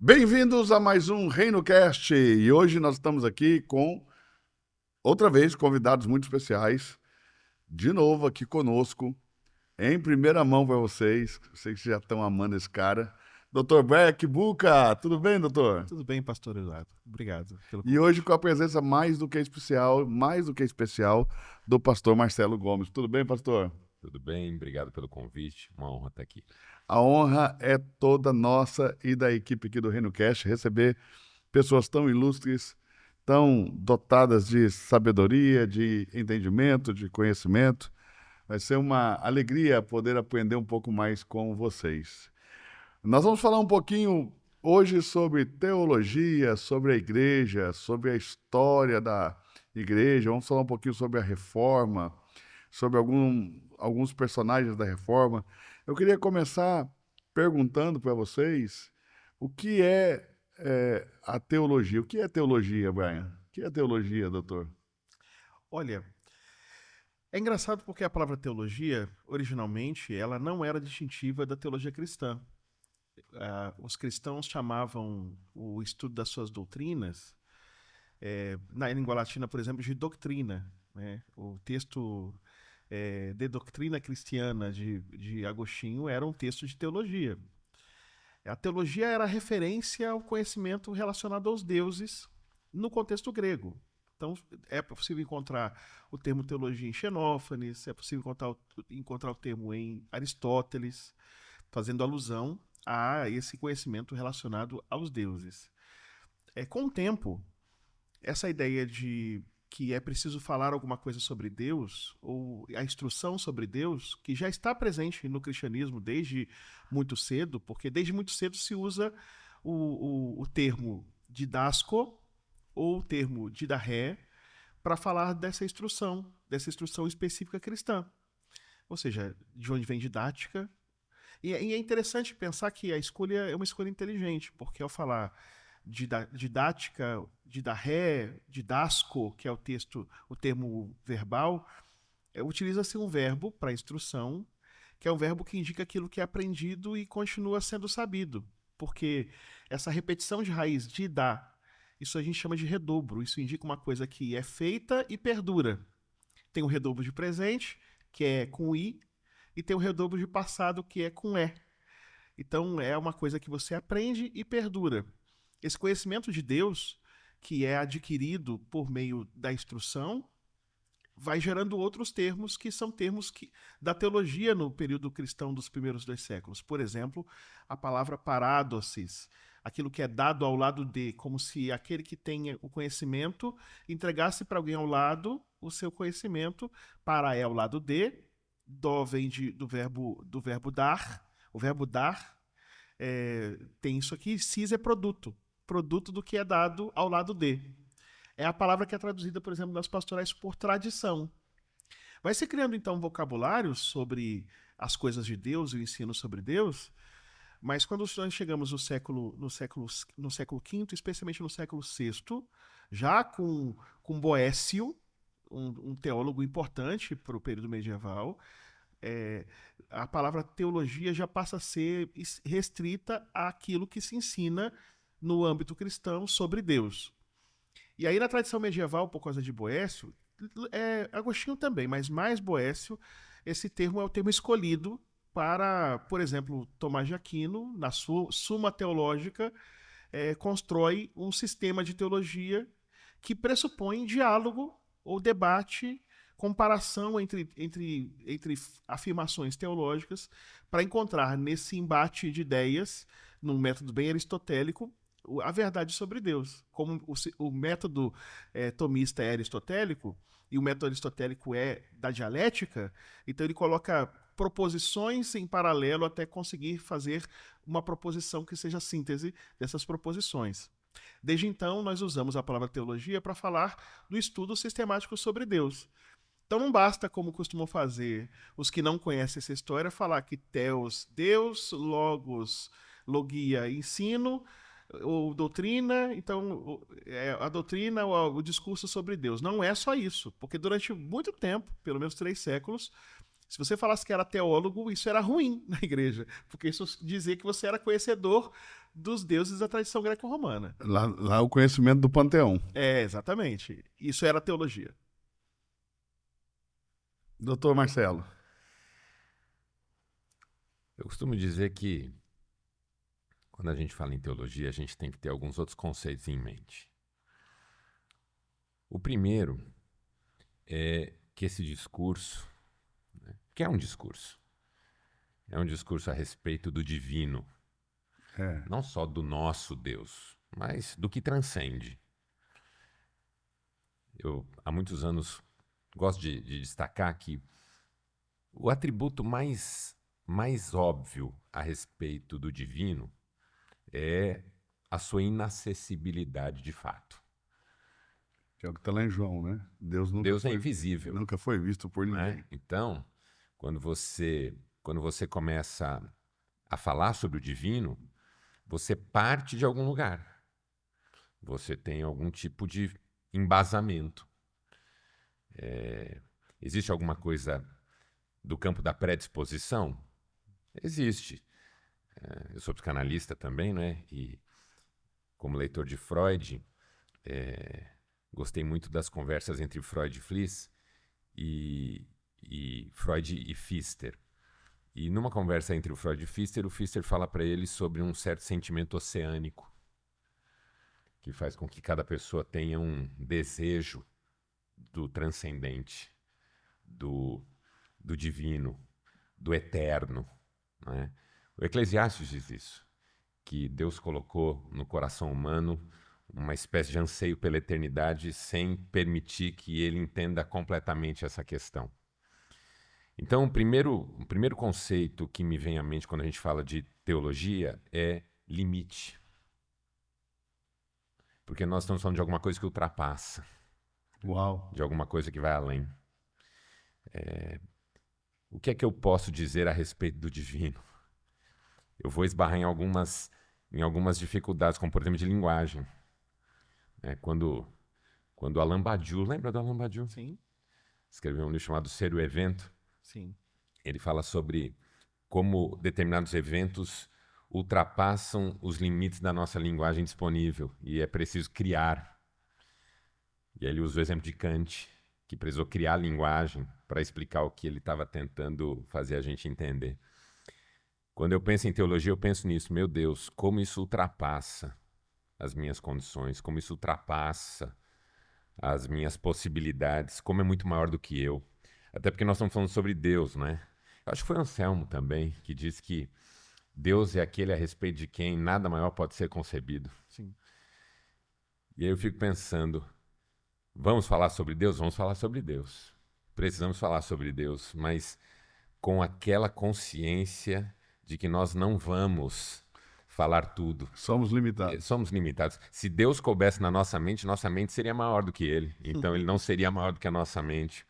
Bem-vindos a mais um ReinoCast e hoje nós estamos aqui com, outra vez, convidados muito especiais, de novo aqui conosco, em primeira mão para vocês, vocês que já estão amando esse cara, Dr. Beck Buca, tudo bem, doutor? Tudo bem, pastor Eduardo. Obrigado pelo E hoje convite. com a presença mais do que especial, do pastor Marcelo Gomes. Tudo bem, pastor? Tudo bem, obrigado pelo convite. Uma honra estar aqui. A honra é toda nossa e da equipe aqui do ReinoCast receber pessoas tão ilustres, tão dotadas de sabedoria, de entendimento, de conhecimento. Vai ser uma alegria poder aprender um pouco mais com vocês. Nós vamos falar um pouquinho hoje sobre teologia, sobre a igreja, sobre a história da igreja. Vamos falar um pouquinho sobre a reforma, sobre alguns personagens da reforma. Eu queria começar perguntando para vocês o que é a teologia. O que é teologia, Brian? O que é teologia, doutor? Olha, é engraçado porque a palavra teologia, originalmente, ela não era distintiva da teologia cristã. Os cristãos chamavam o estudo das suas doutrinas, na língua latina, por exemplo, de doutrina, né? O texto De Doutrina Cristiana de Agostinho era um texto de teologia. A teologia era referência ao conhecimento relacionado aos deuses no contexto grego. Então, é possível encontrar o termo teologia em Xenófanes, é possível encontrar o termo em Aristóteles, fazendo alusão a esse conhecimento relacionado aos deuses. Com o tempo, essa ideia de que é preciso falar alguma coisa sobre Deus, ou a instrução sobre Deus, que já está presente no cristianismo desde muito cedo, porque desde muito cedo se usa o termo didasco ou o termo didarré para falar dessa instrução específica cristã. Ou seja, de onde vem didática. E é interessante pensar que a escolha é uma escolha inteligente, porque ao falar didática, didarré, didasco, que é o termo verbal, utiliza-se um verbo para instrução, que é um verbo que indica aquilo que é aprendido e continua sendo sabido. Porque essa repetição de raiz didá, isso a gente chama de redobro. Isso indica uma coisa que é feita e perdura. Tem o redobro de presente, que é com i, e tem o redobro de passado, que é com é. Então é uma coisa que você aprende e perdura. Esse conhecimento de Deus, que é adquirido por meio da instrução, vai gerando outros termos que são termos da teologia no período cristão dos primeiros 2 séculos. Por exemplo, a palavra parádosis, aquilo que é dado ao lado de, como se aquele que tem o conhecimento entregasse para alguém ao lado o seu conhecimento. Para é ao lado de, dó vem do verbo dar, o verbo dar tem isso aqui, cis é produto do que é dado ao lado de. É a palavra que é traduzida, por exemplo, nas pastorais por tradição. Vai se criando, então, um vocabulário sobre as coisas de Deus e o ensino sobre Deus, mas quando nós chegamos no século V, especialmente no século VI, já com Boécio, um teólogo importante para o período medieval, a palavra teologia já passa a ser restrita àquilo que se ensina no âmbito cristão sobre Deus. E aí, na tradição medieval, por causa de Boécio, Agostinho também, mas mais Boécio, esse termo é o termo escolhido para, por exemplo, Tomás de Aquino, na sua Suma Teológica, constrói um sistema de teologia que pressupõe diálogo ou debate, comparação entre afirmações teológicas, para encontrar nesse embate de ideias, num método bem aristotélico, a verdade sobre Deus. Como o método tomista é aristotélico, e o método aristotélico é da dialética, então ele coloca proposições em paralelo até conseguir fazer uma proposição que seja a síntese dessas proposições. Desde então, nós usamos a palavra teologia para falar do estudo sistemático sobre Deus. Então não basta, como costumam fazer os que não conhecem essa história, falar que Theos, Deus, Logos, Logia, ensino, ou doutrina, então a doutrina, o discurso sobre Deus. Não é só isso, porque durante muito tempo, pelo menos 3 séculos, Se você falasse que era teólogo, isso era ruim na igreja, porque isso dizia que você era conhecedor dos deuses da tradição greco-romana. Lá o conhecimento do panteão. Exatamente. Isso era teologia. Doutor Marcelo. Eu costumo dizer que quando a gente fala em teologia, a gente tem que ter alguns outros conceitos em mente. O primeiro é que esse discurso, né, que é um discurso a respeito do divino, não só do nosso Deus, mas do que transcende. Eu, há muitos anos, gosto de destacar que o atributo mais óbvio a respeito do divino é a sua inacessibilidade de fato. Que é o que está lá em João, né? Deus é invisível. Nunca foi visto por ninguém. Né? Então, quando você começa a falar sobre o divino, você parte de algum lugar. Você tem algum tipo de embasamento. Existe alguma coisa do campo da predisposição? Existe. Eu sou psicanalista também, né? E como leitor de Freud, gostei muito das conversas entre Freud e Fliess e Freud e Pfister. E numa conversa entre o Freud e o Pfister fala para ele sobre um certo sentimento oceânico que faz com que cada pessoa tenha um desejo do transcendente, do divino, do eterno, né? O Eclesiastes diz isso, que Deus colocou no coração humano uma espécie de anseio pela eternidade sem permitir que ele entenda completamente essa questão. Então, o primeiro conceito que me vem à mente quando a gente fala de teologia é limite. Porque nós estamos falando de alguma coisa que ultrapassa. Uau! De alguma coisa que vai além. O que é que eu posso dizer a respeito do divino? Eu vou esbarrar em algumas dificuldades, como por exemplo de linguagem. Quando Alain Badiou, lembra do Alain Badiou? Sim. Escreveu um livro chamado Ser o Evento. Sim. Ele fala sobre como determinados eventos ultrapassam os limites da nossa linguagem disponível e é preciso criar. E aí ele usa o exemplo de Kant, que precisou criar a linguagem para explicar o que ele estava tentando fazer a gente entender. Quando eu penso em teologia, eu penso nisso. Meu Deus, como isso ultrapassa as minhas condições, como isso ultrapassa as minhas possibilidades, como é muito maior do que eu. Até porque nós estamos falando sobre Deus, né? Eu acho que foi Anselmo também que disse que Deus é aquele a respeito de quem nada maior pode ser concebido. Sim. E aí eu fico pensando, vamos falar sobre Deus? Vamos falar sobre Deus. Precisamos falar sobre Deus, mas com aquela consciência de que nós não vamos falar tudo. Somos limitados. Somos limitados. Se Deus coubesse na nossa mente seria maior do que Ele. Então Ele não seria maior do que a nossa mente.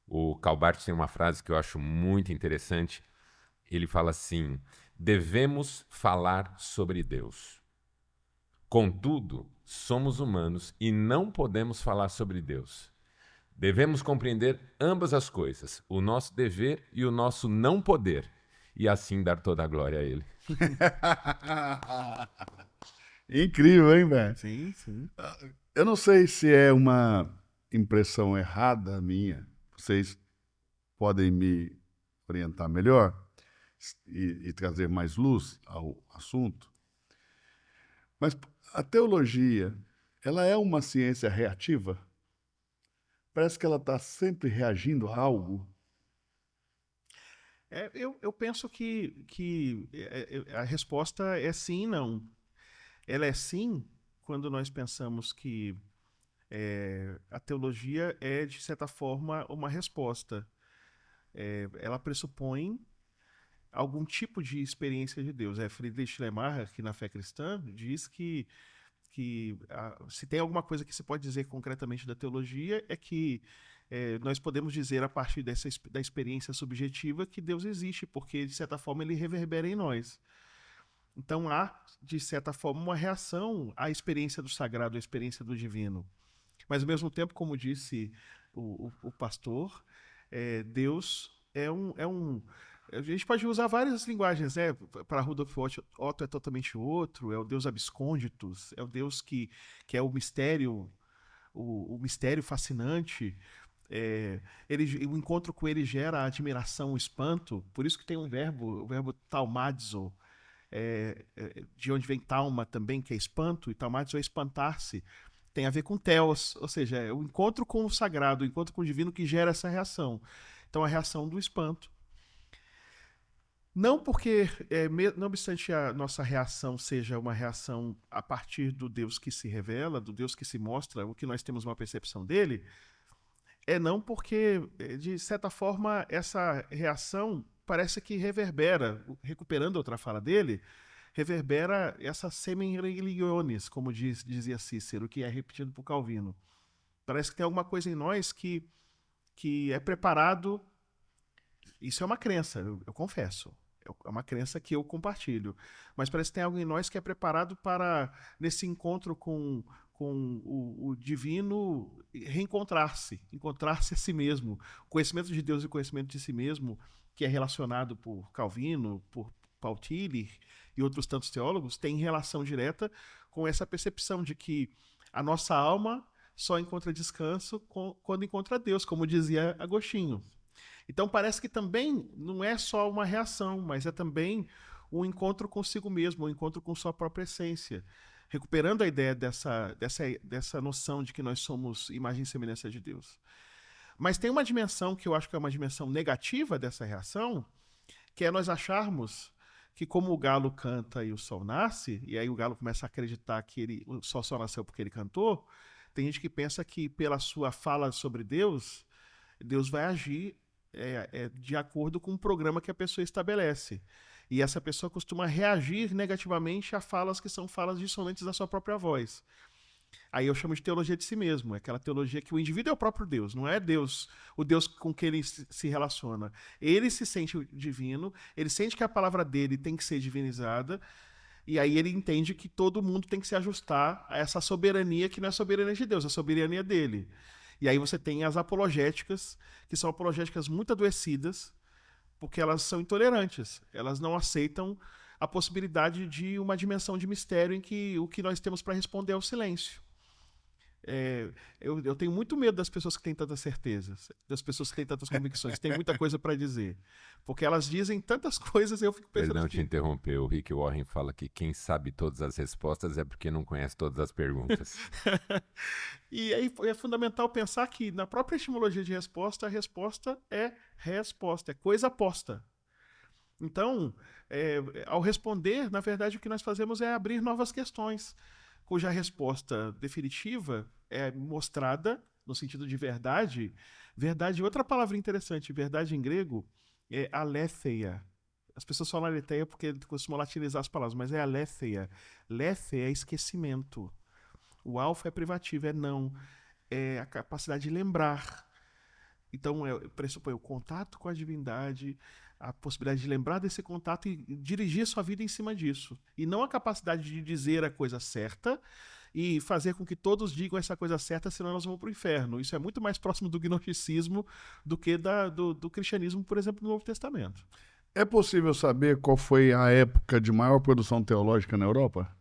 O Karl Barth tem uma frase que eu acho muito interessante. Ele fala assim: devemos falar sobre Deus. Contudo, somos humanos e não podemos falar sobre Deus. Devemos compreender ambas as coisas, o nosso dever e o nosso não poder, e assim dar toda a glória a Ele. Incrível, hein, velho? Sim, sim. Eu não sei se é uma impressão errada minha. Vocês podem me orientar melhor e trazer mais luz ao assunto. Mas a teologia, ela é uma ciência reativa? Parece que ela está sempre reagindo a algo. Eu penso que a resposta é sim e não. Ela é sim quando nós pensamos que a teologia é, de certa forma, uma resposta. Ela pressupõe algum tipo de experiência de Deus. Friedrich Schleiermacher, aqui na Fé Cristã, diz que se tem alguma coisa que se pode dizer concretamente da teologia é que nós podemos dizer a partir da experiência subjetiva que Deus existe, porque de certa forma ele reverbera em nós. Então há, de certa forma, uma reação à experiência do sagrado, à experiência do divino. Mas ao mesmo tempo, como disse o pastor, Deus A gente pode usar várias linguagens, né? Para Rudolf Otto é totalmente outro, é o Deus abscônditus, é o Deus que é o mistério, o mistério fascinante. O encontro com ele gera admiração, o espanto, por isso que tem o verbo taumazo, de onde vem tauma também, que é espanto, e taumazo é espantar-se. Tem a ver com teos, ou seja, é o encontro com o sagrado, o encontro com o divino que gera essa reação. Então, a reação do espanto. Não porque, não obstante a nossa reação seja uma reação a partir do Deus que se revela, do Deus que se mostra, o que nós temos uma percepção dele, não porque, de certa forma, essa reação parece que reverbera, recuperando outra fala dele, reverbera essa semen religiones, como dizia Cícero, que é repetido por Calvino. Parece que tem alguma coisa em nós que é preparado. Isso é uma crença, eu confesso. É uma crença que eu compartilho. Mas parece que tem algo em nós que é preparado para, nesse encontro com o divino, reencontrar-se, encontrar-se a si mesmo. O conhecimento de Deus e o conhecimento de si mesmo, que é relacionado por Calvino, por Paul Tillich e outros tantos teólogos, tem relação direta com essa percepção de que a nossa alma só encontra descanso quando encontra Deus, como dizia Agostinho. Então parece que também não é só uma reação, mas é também um encontro consigo mesmo, um encontro com sua própria essência, recuperando a ideia dessa noção de que nós somos imagem e semelhança de Deus. Mas tem uma dimensão que eu acho que é uma dimensão negativa dessa reação, que é nós acharmos que como o galo canta e o sol nasce, e aí o galo começa a acreditar que o sol só nasceu porque ele cantou, tem gente que pensa que pela sua fala sobre Deus, Deus vai agir de acordo com o programa que a pessoa estabelece. E essa pessoa costuma reagir negativamente a falas que são falas dissonantes da sua própria voz. Aí eu chamo de teologia de si mesmo, é aquela teologia que o indivíduo é o próprio Deus, não é Deus, o Deus com quem ele se relaciona. Ele se sente divino, ele sente que a palavra dele tem que ser divinizada, e aí ele entende que todo mundo tem que se ajustar a essa soberania que não é soberania de Deus, é a soberania dele. E aí você tem as apologéticas, que são apologéticas muito adoecidas, porque elas são intolerantes. Elas não aceitam a possibilidade de uma dimensão de mistério em que o que nós temos para responder é o silêncio. Eu tenho muito medo das pessoas que têm tantas certezas, das pessoas que têm tantas convicções, que têm muita coisa para dizer. Porque elas dizem tantas coisas e eu fico pensando... Perdão te interromper, o Rick Warren fala que quem sabe todas as respostas é porque não conhece todas as perguntas. E aí é fundamental pensar que na própria etimologia de resposta, a resposta é resposta, é coisa posta. Então, ao responder, na verdade, o que nós fazemos é abrir novas questões, cuja resposta definitiva é mostrada no sentido de verdade. Verdade, outra palavra interessante, verdade em grego é aletheia. As pessoas falam aletheia porque costumam latinizar as palavras, mas é aletheia. Letheia é esquecimento. O alfa é privativo, é não. É a capacidade de lembrar. Então, pressupõe o contato com a divindade, a possibilidade de lembrar desse contato e dirigir a sua vida em cima disso. E não a capacidade de dizer a coisa certa e fazer com que todos digam essa coisa certa, senão nós vamos para o inferno. Isso é muito mais próximo do gnosticismo do que do cristianismo, por exemplo, no Novo Testamento. É possível saber qual foi a época de maior produção teológica na Europa?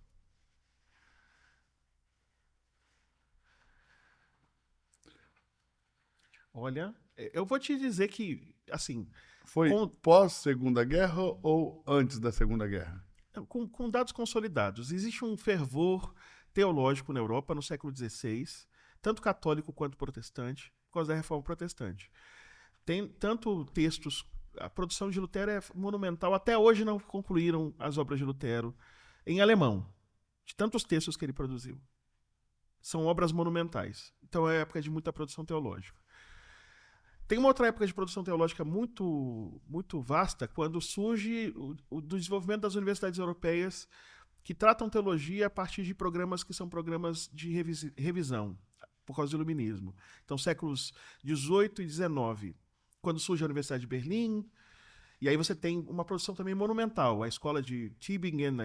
Olha, eu vou te dizer que, assim... Foi pós-Segunda Guerra ou antes da Segunda Guerra? Com dados consolidados. Existe um fervor teológico na Europa no século XVI, tanto católico quanto protestante, por causa da Reforma Protestante. Tem tanto textos... A produção de Lutero é monumental. Até hoje não concluíram as obras de Lutero em alemão, de tantos textos que ele produziu. São obras monumentais. Então é época de muita produção teológica. Tem uma outra época de produção teológica muito, muito vasta, quando surge o desenvolvimento das universidades europeias que tratam teologia a partir de programas que são programas de revisão, por causa do iluminismo. Então, séculos XVIII e XIX, quando surge a Universidade de Berlim, e aí você tem uma produção também monumental, a escola de Tübingen,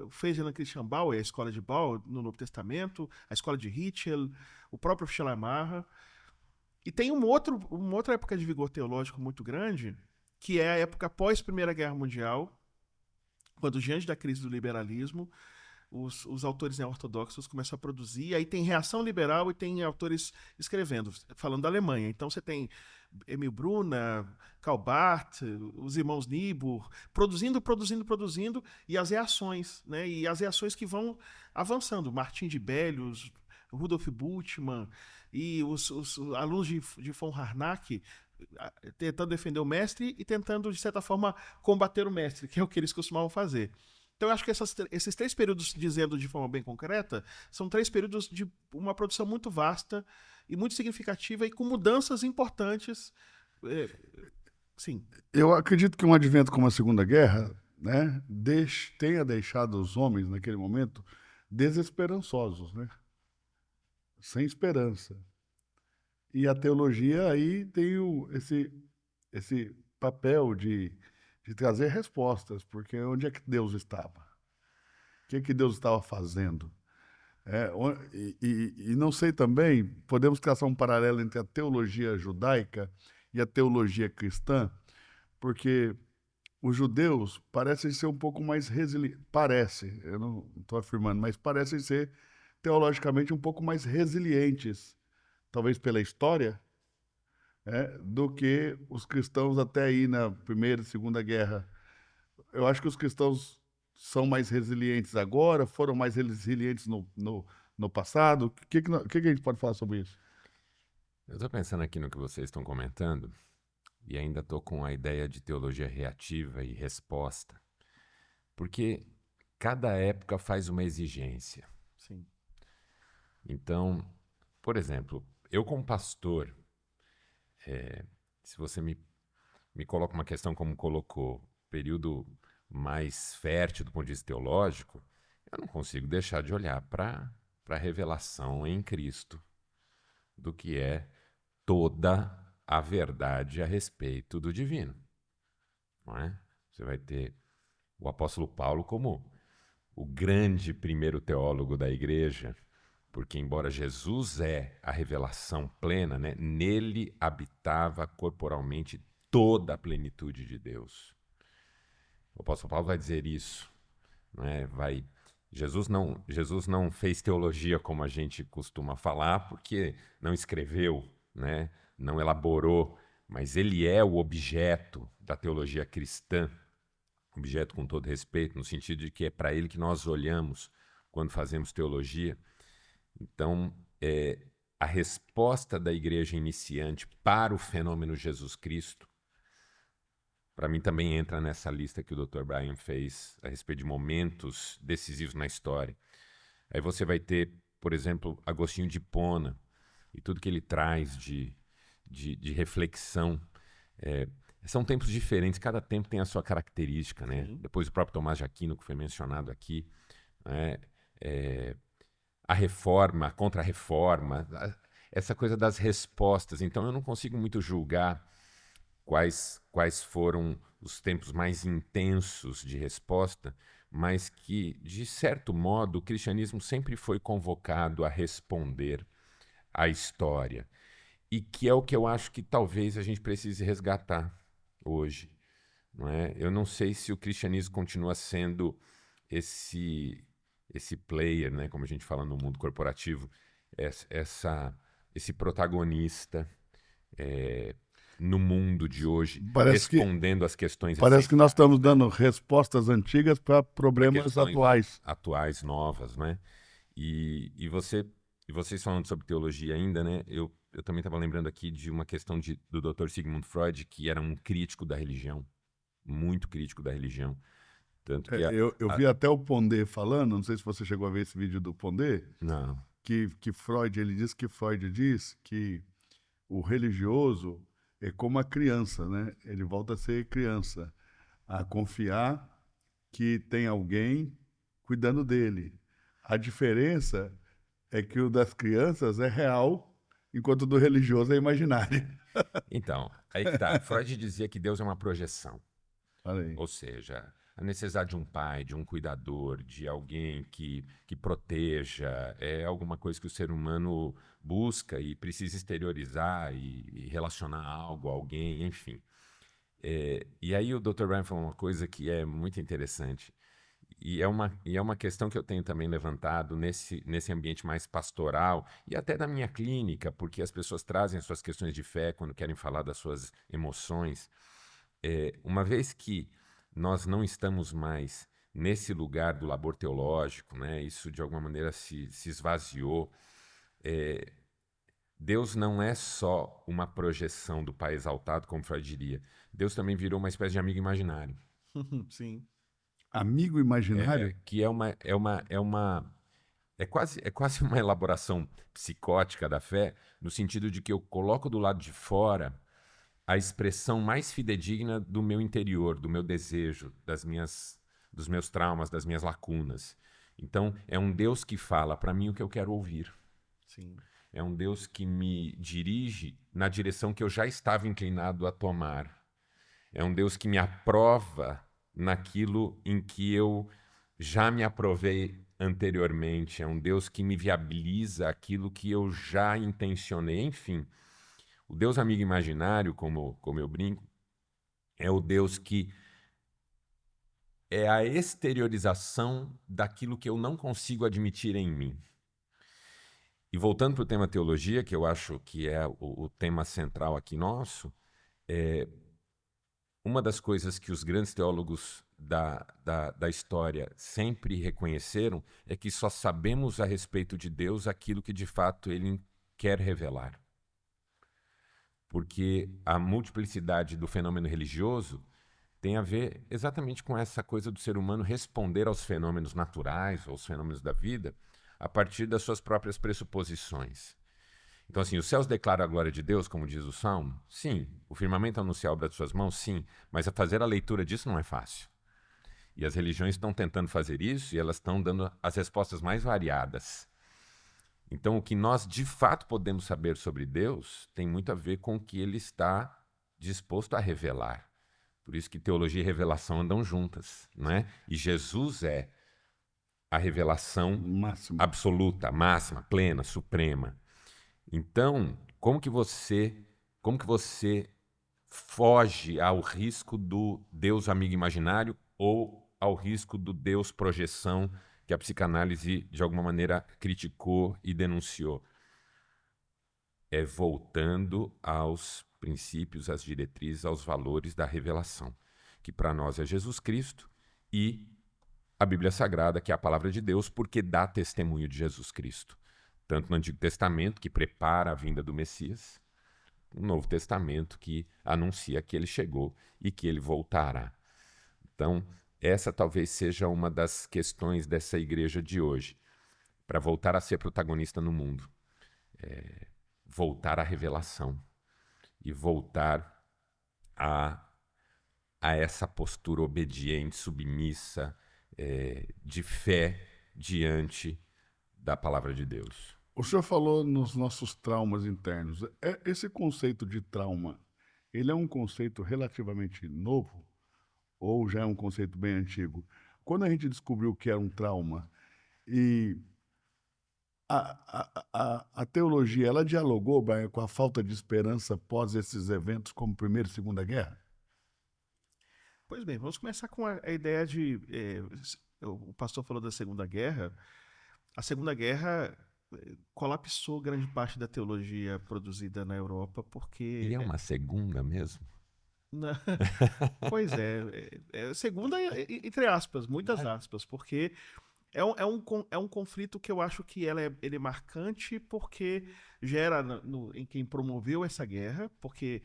o Ferdinand Christian Bauer, a escola de Bauer no Novo Testamento, a escola de Ritschl, o próprio Schleiermacher. E tem uma outra época de vigor teológico muito grande, que é a época pós Primeira Guerra Mundial, quando, diante da crise do liberalismo, os autores ortodoxos começam a produzir, aí tem reação liberal e tem autores escrevendo, falando da Alemanha. Então você tem Emil Brunner, Karl Barth, os irmãos Niebuhr, produzindo, e as reações, né? E as reações que vão avançando. Martin de Bellius, Rudolf Bultmann e os alunos de von Harnack tentando defender o mestre e tentando, de certa forma, combater o mestre, que é o que eles costumavam fazer. Então, eu acho que esses 3 períodos, dizendo de forma bem concreta, são 3 períodos de uma produção muito vasta e muito significativa e com mudanças importantes. Sim. Eu acredito que um advento como a Segunda Guerra, né, tenha deixado os homens, naquele momento, desesperançosos, né? Sem esperança. E a teologia aí tem esse papel de trazer respostas, porque onde é que Deus estava? O que é que Deus estava fazendo? E não sei também, podemos traçar um paralelo entre a teologia judaica e a teologia cristã, porque os judeus parecem ser um pouco mais resilientes, eu não estou afirmando, mas parecem ser teologicamente um pouco mais resilientes, talvez pela história, do que os cristãos até aí na Primeira e Segunda Guerra. Eu acho que os cristãos são mais resilientes agora, foram mais resilientes no passado. O que a gente pode falar sobre isso? Eu estou pensando aqui no que vocês estão comentando e ainda estou com a ideia de teologia reativa e resposta, porque cada época faz uma exigência. Sim. Então, por exemplo, eu como pastor, se você me coloca uma questão como colocou, período mais fértil do ponto de vista teológico, eu não consigo deixar de olhar para a revelação em Cristo do que é toda a verdade a respeito do divino. Não é? Você vai ter o apóstolo Paulo como o grande primeiro teólogo da igreja, porque embora Jesus é a revelação plena, né, nele habitava corporalmente toda a plenitude de Deus. O apóstolo Paulo vai dizer isso. Não é? Jesus não fez teologia como a gente costuma falar, porque não escreveu, né, não elaborou, mas ele é o objeto da teologia cristã, objeto com todo respeito, no sentido de que é para ele que nós olhamos quando fazemos teologia. Então, a resposta da igreja iniciante para o fenômeno Jesus Cristo, para mim também entra nessa lista que o Dr. Brian fez a respeito de momentos decisivos na história. Aí você vai ter, por exemplo, Agostinho de Hipona e tudo que ele traz de reflexão. São tempos diferentes, cada tempo tem a sua característica, né? Depois o próprio Tomás de Aquino, que foi mencionado aqui, né? A reforma, a contra-reforma, essa coisa das respostas. Então eu não consigo muito julgar quais foram os tempos mais intensos de resposta, mas que, de certo modo, o cristianismo sempre foi convocado a responder à história. E que é o que eu acho que talvez a gente precise resgatar hoje. Não é? Eu não sei se o cristianismo continua sendo esse player, né, como a gente fala no mundo corporativo, esse protagonista no mundo de hoje, respondendo às questões Parece que nós estamos dando respostas antigas para problemas atuais, novas, né? E vocês falando sobre teologia ainda, né? Eu também estava lembrando aqui de uma questão do Dr. Sigmund Freud, que era um crítico da religião, muito crítico da religião. Tanto que eu vi até o Pondé falando, não sei se você chegou a ver esse vídeo do Pondé. Não. Que Freud diz que o religioso é como a criança, né? Ele volta a ser criança, a confiar que tem alguém cuidando dele. A diferença é que o das crianças é real, enquanto o do religioso é imaginário. Então, aí que tá. Freud dizia que Deus é uma projeção. Olha aí. Ou seja, a necessidade de um pai, de um cuidador, de alguém que proteja, é alguma coisa que o ser humano busca e precisa exteriorizar e relacionar algo, alguém, enfim. E aí o Dr. Ryan falou uma coisa que é muito interessante. E é uma questão que eu tenho também levantado nesse ambiente mais pastoral e até da minha clínica, porque as pessoas trazem suas questões de fé quando querem falar das suas emoções. Uma vez que nós não estamos mais nesse lugar do labor teológico, né, isso de alguma maneira se esvaziou. Deus não é só uma projeção do Pai exaltado, como Freud diria. Deus também virou uma espécie de amigo imaginário. Sim. Amigo imaginário? Que é quase uma elaboração psicótica da fé, no sentido de que eu coloco do lado de fora a expressão mais fidedigna do meu interior, do meu desejo, dos meus traumas, das minhas lacunas. Então, é um Deus que fala para mim o que eu quero ouvir. Sim. É um Deus que me dirige na direção que eu já estava inclinado a tomar. É um Deus que me aprova naquilo em que eu já me aprovei anteriormente. É um Deus que me viabiliza aquilo que eu já intencionei. Enfim, o Deus amigo imaginário, como eu brinco, é o Deus que é a exteriorização daquilo que eu não consigo admitir em mim. E voltando para o tema teologia, que eu acho que é o tema central aqui nosso, uma das coisas que os grandes teólogos da história sempre reconheceram é que só sabemos a respeito de Deus aquilo que de fato ele quer revelar. Porque a multiplicidade do fenômeno religioso tem a ver exatamente com essa coisa do ser humano responder aos fenômenos naturais, aos fenômenos da vida, a partir das suas próprias pressuposições. Então, assim, os céus declaram a glória de Deus, como diz o Salmo? Sim. O firmamento anuncia a obra de suas mãos? Sim. Mas fazer a leitura disso não é fácil. E as religiões estão tentando fazer isso e elas estão dando as respostas mais variadas. Então, o que nós de fato podemos saber sobre Deus tem muito a ver com o que ele está disposto a revelar. Por isso que teologia e revelação andam juntas, não é? E Jesus é a revelação Máximo. absoluta, máxima, plena, suprema. Então, como que você foge ao risco do Deus amigo imaginário ou ao risco do Deus projeção que a psicanálise, de alguma maneira, criticou e denunciou? É voltando aos princípios, às diretrizes, aos valores da revelação, que para nós é Jesus Cristo e a Bíblia Sagrada, que é a palavra de Deus, porque dá testemunho de Jesus Cristo. Tanto no Antigo Testamento, que prepara a vinda do Messias, no Novo Testamento, que anuncia que ele chegou e que ele voltará. Então, essa talvez seja uma das questões dessa igreja de hoje, para voltar a ser protagonista no mundo. Voltar à revelação e voltar a essa postura obediente, submissa, de fé diante da palavra de Deus. O senhor falou nos nossos traumas internos. Esse conceito de trauma, ele é um conceito relativamente novo ou já é um conceito bem antigo? Quando a gente descobriu que era um trauma e a teologia, ela dialogou, Brian, com a falta de esperança após esses eventos como Primeira e Segunda Guerra? Pois bem, vamos começar com a ideia de... o pastor falou da Segunda Guerra. A Segunda Guerra colapsou grande parte da teologia produzida na Europa, porque... E é uma segunda mesmo? Não. Pois segunda, entre aspas, muitas aspas, porque é um conflito que eu acho que ele é marcante porque gera em quem promoveu essa guerra, porque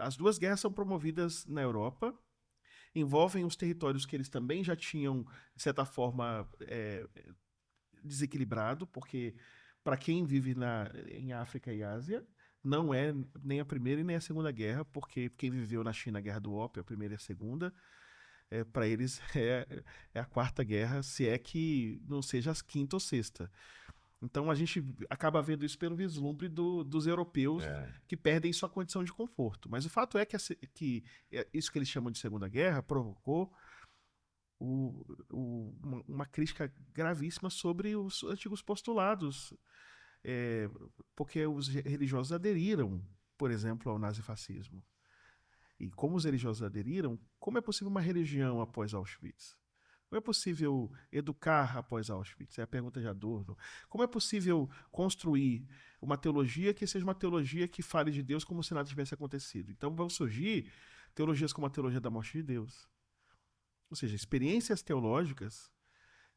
as duas guerras são promovidas na Europa, envolvem os territórios que eles também já tinham, de certa forma, desequilibrado, porque para quem vive em África e Ásia, não é nem a Primeira e nem a Segunda Guerra, porque quem viveu na China a Guerra do Ópio, a Primeira e a Segunda, para eles é a Quarta Guerra, se é que não seja a quinta ou sexta. Então a gente acaba vendo isso pelo vislumbre dos europeus que perdem sua condição de conforto. Mas o fato é que isso que eles chamam de Segunda Guerra provocou uma crítica gravíssima sobre os antigos postulados, porque os religiosos aderiram, por exemplo, ao nazifascismo. E como os religiosos aderiram, como é possível uma religião após Auschwitz? Como é possível educar após Auschwitz? É a pergunta de Adorno. Como é possível construir uma teologia que seja uma teologia que fale de Deus como se nada tivesse acontecido? Então vão surgir teologias como a teologia da morte de Deus. Ou seja, experiências teológicas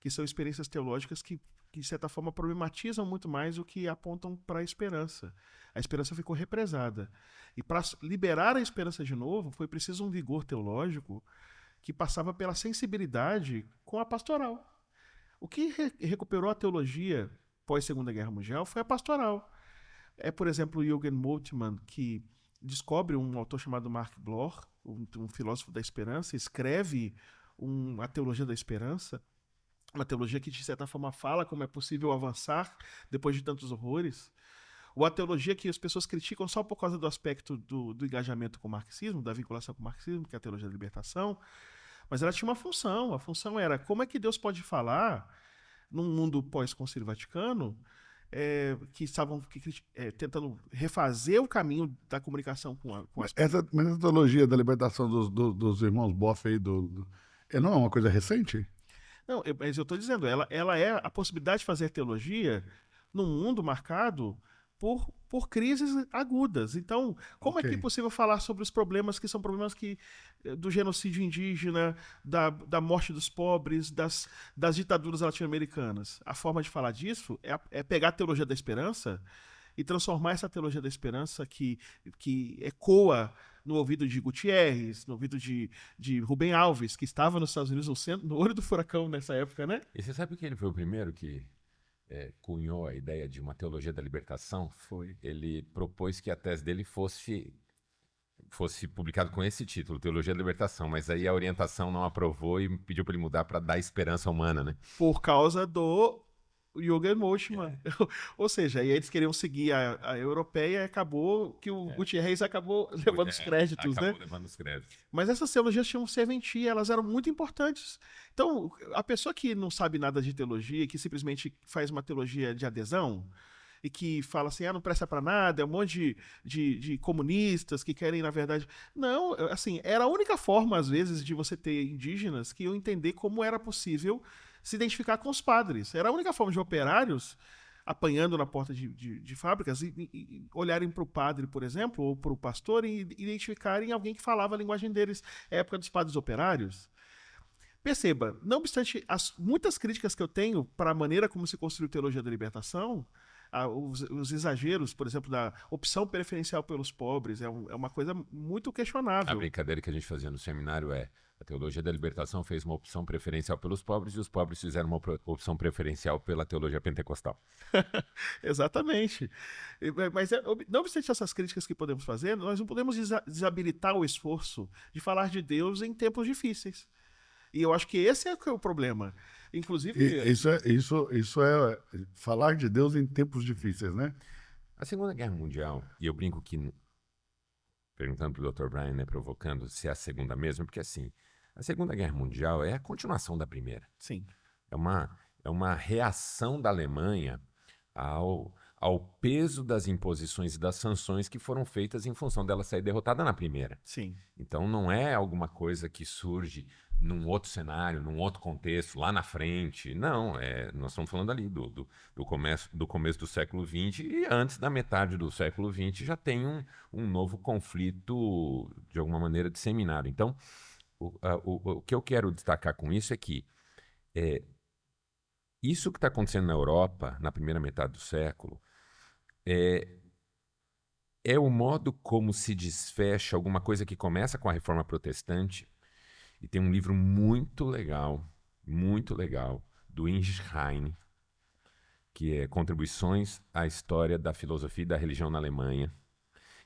que são experiências teológicas que de certa forma, problematizam muito mais o que apontam para a esperança. A esperança ficou represada. E para liberar a esperança de novo, foi preciso um vigor teológico que passava pela sensibilidade com a pastoral. O que recuperou a teologia pós-Segunda Guerra Mundial foi a pastoral. É, por exemplo, o Jürgen Moltmann, que descobre um autor chamado Mark Bloch, um filósofo da esperança, escreve a teologia da esperança, uma teologia que, de certa forma, fala como é possível avançar depois de tantos horrores. Ou a teologia que as pessoas criticam só por causa do aspecto do engajamento com o marxismo, da vinculação com o marxismo, que é a teologia da libertação. Mas ela tinha uma função. A função era como é que Deus pode falar num mundo pós-Concílio Vaticano, que estavam tentando refazer o caminho da comunicação com as Mas essa teologia da libertação dos irmãos Boff aí, não é uma coisa recente? Não, mas eu estou dizendo, ela é a possibilidade de fazer teologia num mundo marcado por crises agudas. Então, como é que é possível falar sobre os problemas que são problemas do genocídio indígena, da morte dos pobres, das ditaduras latino-americanas? A forma de falar disso é pegar a teologia da esperança e transformar essa teologia da esperança que ecoa no ouvido de Gutierrez, no ouvido de Rubem Alves, que estava nos Estados Unidos, no olho do furacão nessa época, né? E você sabe que ele foi o primeiro que cunhou a ideia de uma teologia da libertação? Foi. Ele propôs que a tese dele fosse publicado com esse título, Teologia da Libertação, mas aí a orientação não aprovou e pediu para ele mudar para dar esperança humana, né? Por causa do Jürgen Moltmann. Ou seja, aí eles queriam seguir a europeia e acabou que o Gutierrez acabou levando os créditos, né? Levando os créditos. Mas essas teologias tinham serventia, elas eram muito importantes. Então, a pessoa que não sabe nada de teologia, que simplesmente faz uma teologia de adesão, e que fala assim, não presta para nada, é um monte de comunistas que querem, na verdade... Não, assim, era a única forma, às vezes, de você ter indígenas que iam entender como era possível se identificar com os padres. Era a única forma de operários apanhando na porta de fábricas e olharem para o padre, por exemplo, ou para o pastor e identificarem alguém que falava a linguagem deles. É a época dos padres operários. Perceba, não obstante muitas críticas que eu tenho para a maneira como se construiu a teologia da libertação, os exageros, por exemplo, da opção preferencial pelos pobres, é uma coisa muito questionável. A brincadeira que a gente fazia no seminário a teologia da libertação fez uma opção preferencial pelos pobres e os pobres fizeram uma opção preferencial pela teologia pentecostal. Exatamente. Mas, não obstante essas críticas que podemos fazer, nós não podemos desabilitar o esforço de falar de Deus em tempos difíceis. E eu acho que esse é o problema. Inclusive... Isso é falar de Deus em tempos difíceis, né? A Segunda Guerra Mundial, e eu brinco que, perguntando para o Dr. Brian, né, provocando se é a segunda mesmo, porque assim, a Segunda Guerra Mundial é a continuação da primeira. Sim. É uma reação da Alemanha ao peso das imposições e das sanções que foram feitas em função dela sair derrotada na primeira. Sim. Então não é alguma coisa que surge num outro cenário, num outro contexto, lá na frente. Não, nós estamos falando ali do começo do século XX e antes da metade do século XX já tem um novo conflito, de alguma maneira, disseminado. Então, o que eu quero destacar com isso é que isso que está acontecendo na Europa, na primeira metade do século, é o modo como se desfecha alguma coisa que começa com a Reforma Protestante. E tem um livro muito legal, do Heinrich Heine, que é Contribuições à História da Filosofia e da Religião na Alemanha,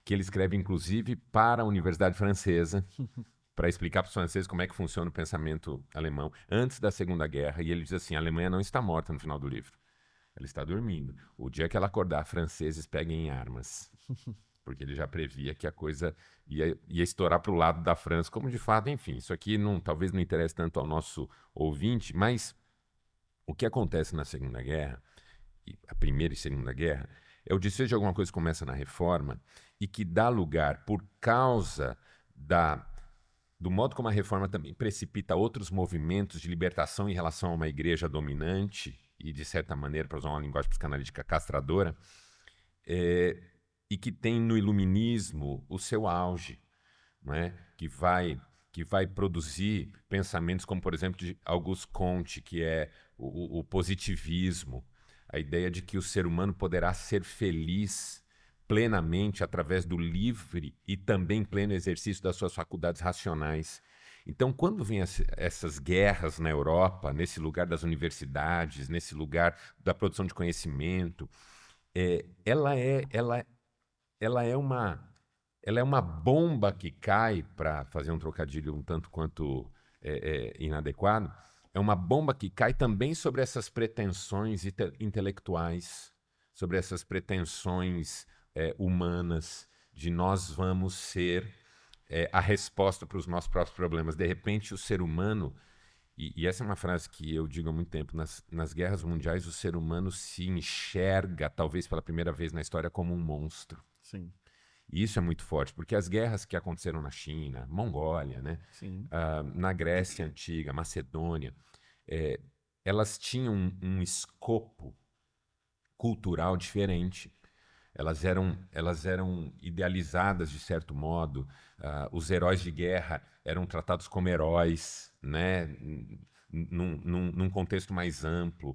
que ele escreve, inclusive, para a Universidade Francesa, para explicar para os franceses como é que funciona o pensamento alemão antes da Segunda Guerra. E ele diz assim, a Alemanha não está morta no final do livro. Ela está dormindo. O dia que ela acordar, franceses peguem armas. porque ele já previa que a coisa ia estourar para o lado da França, como de fato, enfim, isso aqui talvez não interesse tanto ao nosso ouvinte, mas o que acontece na Segunda Guerra, a Primeira e Segunda Guerra, é o desfecho de alguma coisa que começa na Reforma e que dá lugar, por causa do modo como a Reforma também precipita outros movimentos de libertação em relação a uma igreja dominante e, de certa maneira, para usar uma linguagem psicanalítica castradora, e que tem no iluminismo o seu auge, não é? que vai produzir pensamentos como, por exemplo, de Auguste Comte, que é o positivismo, a ideia de que o ser humano poderá ser feliz plenamente através do livre e também pleno exercício das suas faculdades racionais. Então, quando vêm essas guerras na Europa, nesse lugar das universidades, nesse lugar da produção de conhecimento, ela é uma bomba que cai, para fazer um trocadilho um tanto quanto inadequado, é uma bomba que cai também sobre essas pretensões intelectuais, sobre essas pretensões humanas, de nós vamos ser a resposta para os nossos próprios problemas. De repente, o ser humano, e essa é uma frase que eu digo há muito tempo, nas guerras mundiais, o ser humano se enxerga, talvez pela primeira vez na história, como um monstro. Sim, E isso é muito forte, porque as guerras que aconteceram na China, Mongólia, né, sim. na Grécia Antiga, Macedônia, elas tinham um escopo cultural diferente. Elas eram idealizadas de certo modo. Os heróis de guerra eram tratados como heróis, né, num contexto mais amplo.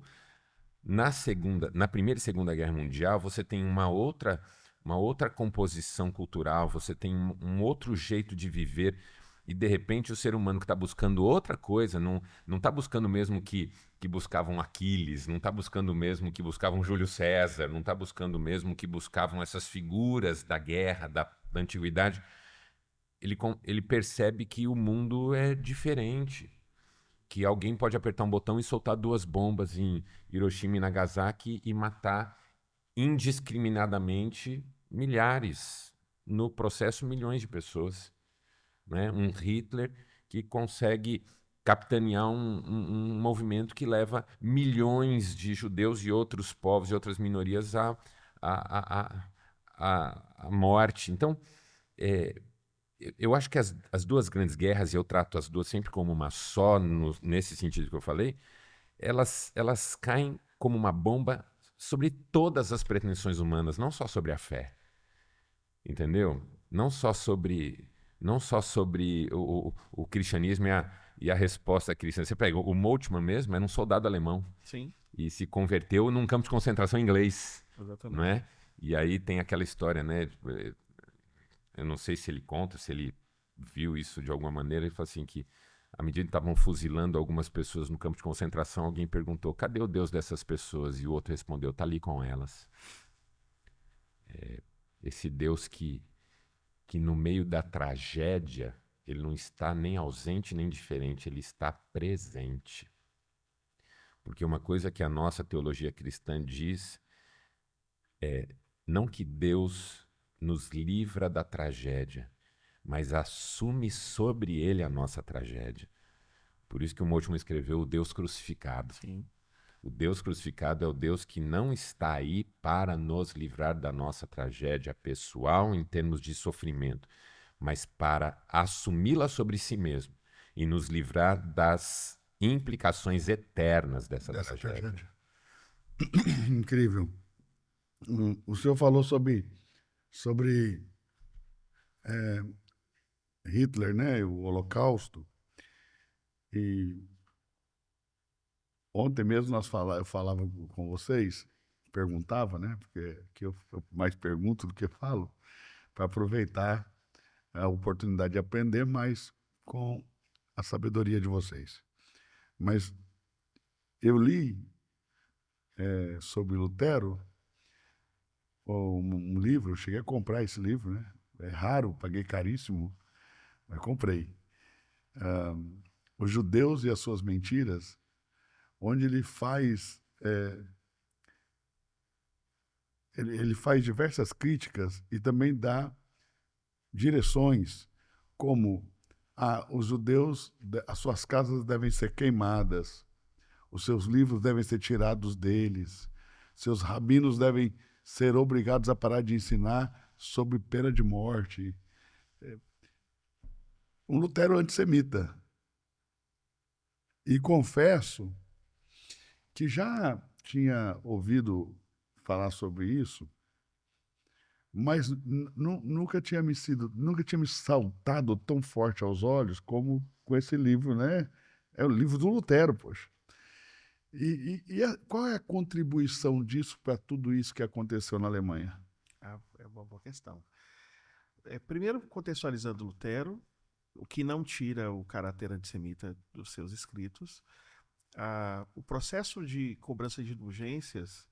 Na Primeira e Segunda Guerra Mundial, você tem uma outra composição cultural, você tem um outro jeito de viver, e de repente o ser humano que está buscando outra coisa, não está buscando mesmo que buscavam Aquiles, não está buscando mesmo que buscavam Júlio César, não está buscando mesmo que buscavam essas figuras da guerra, da antiguidade. Ele percebe que o mundo é diferente, que alguém pode apertar um botão e soltar 2 bombas em Hiroshima e Nagasaki e matar indiscriminadamente milhares, no processo milhões de pessoas, né? Um Hitler que consegue capitanear um movimento que leva milhões de judeus e outros povos e outras minorias à morte. Então, eu acho que as 2 grandes guerras, e eu trato as 2 sempre como uma só, nesse sentido que eu falei, elas caem como uma bomba sobre todas as pretensões humanas, não só sobre a fé, entendeu? Não só sobre o cristianismo e a resposta cristã. Você pega o Moltmann mesmo, era um soldado alemão Sim, e se converteu num campo de concentração inglês, exatamente. não é? E aí tem aquela história, né? Eu não sei se ele conta, se ele viu isso de alguma maneira, ele fala assim que à medida que estavam fuzilando algumas pessoas no campo de concentração, alguém perguntou: cadê o Deus dessas pessoas? E o outro respondeu: está ali com elas. Esse Deus que no meio da tragédia, ele não está nem ausente nem diferente, ele está presente. Porque uma coisa que a nossa teologia cristã diz não que Deus nos livra da tragédia, mas assume sobre ele a nossa tragédia. Por isso que o Moltmann escreveu o Deus crucificado. Sim. O Deus crucificado é o Deus que não está aí para nos livrar da nossa tragédia pessoal em termos de sofrimento, mas para assumi-la sobre si mesmo e nos livrar das implicações eternas dessa tragédia. Incrível. O senhor falou sobre Hitler, né, o Holocausto. E ontem mesmo eu falava com vocês, perguntava, né, porque aqui eu mais pergunto do que falo, para aproveitar a oportunidade de aprender mais com a sabedoria de vocês. Mas eu li sobre Lutero um livro, eu cheguei a comprar esse livro, né? É raro, paguei caríssimo, mas comprei. Os Judeus e as Suas Mentiras, onde ele faz ele faz diversas críticas e também dá direções, como os judeus, as suas casas devem ser queimadas, os seus livros devem ser tirados deles, seus rabinos devem ser obrigados a parar de ensinar sob pena de morte. Um Lutero antissemita. E confesso que já tinha ouvido falar sobre isso, mas nunca tinha me saltado tão forte aos olhos como com esse livro, né? É o livro do Lutero, poxa. Qual é a contribuição disso para tudo isso que aconteceu na Alemanha? É uma boa questão. Primeiro, contextualizando Lutero, o que não tira o caráter antissemita dos seus escritos, o processo de cobrança de indulgências,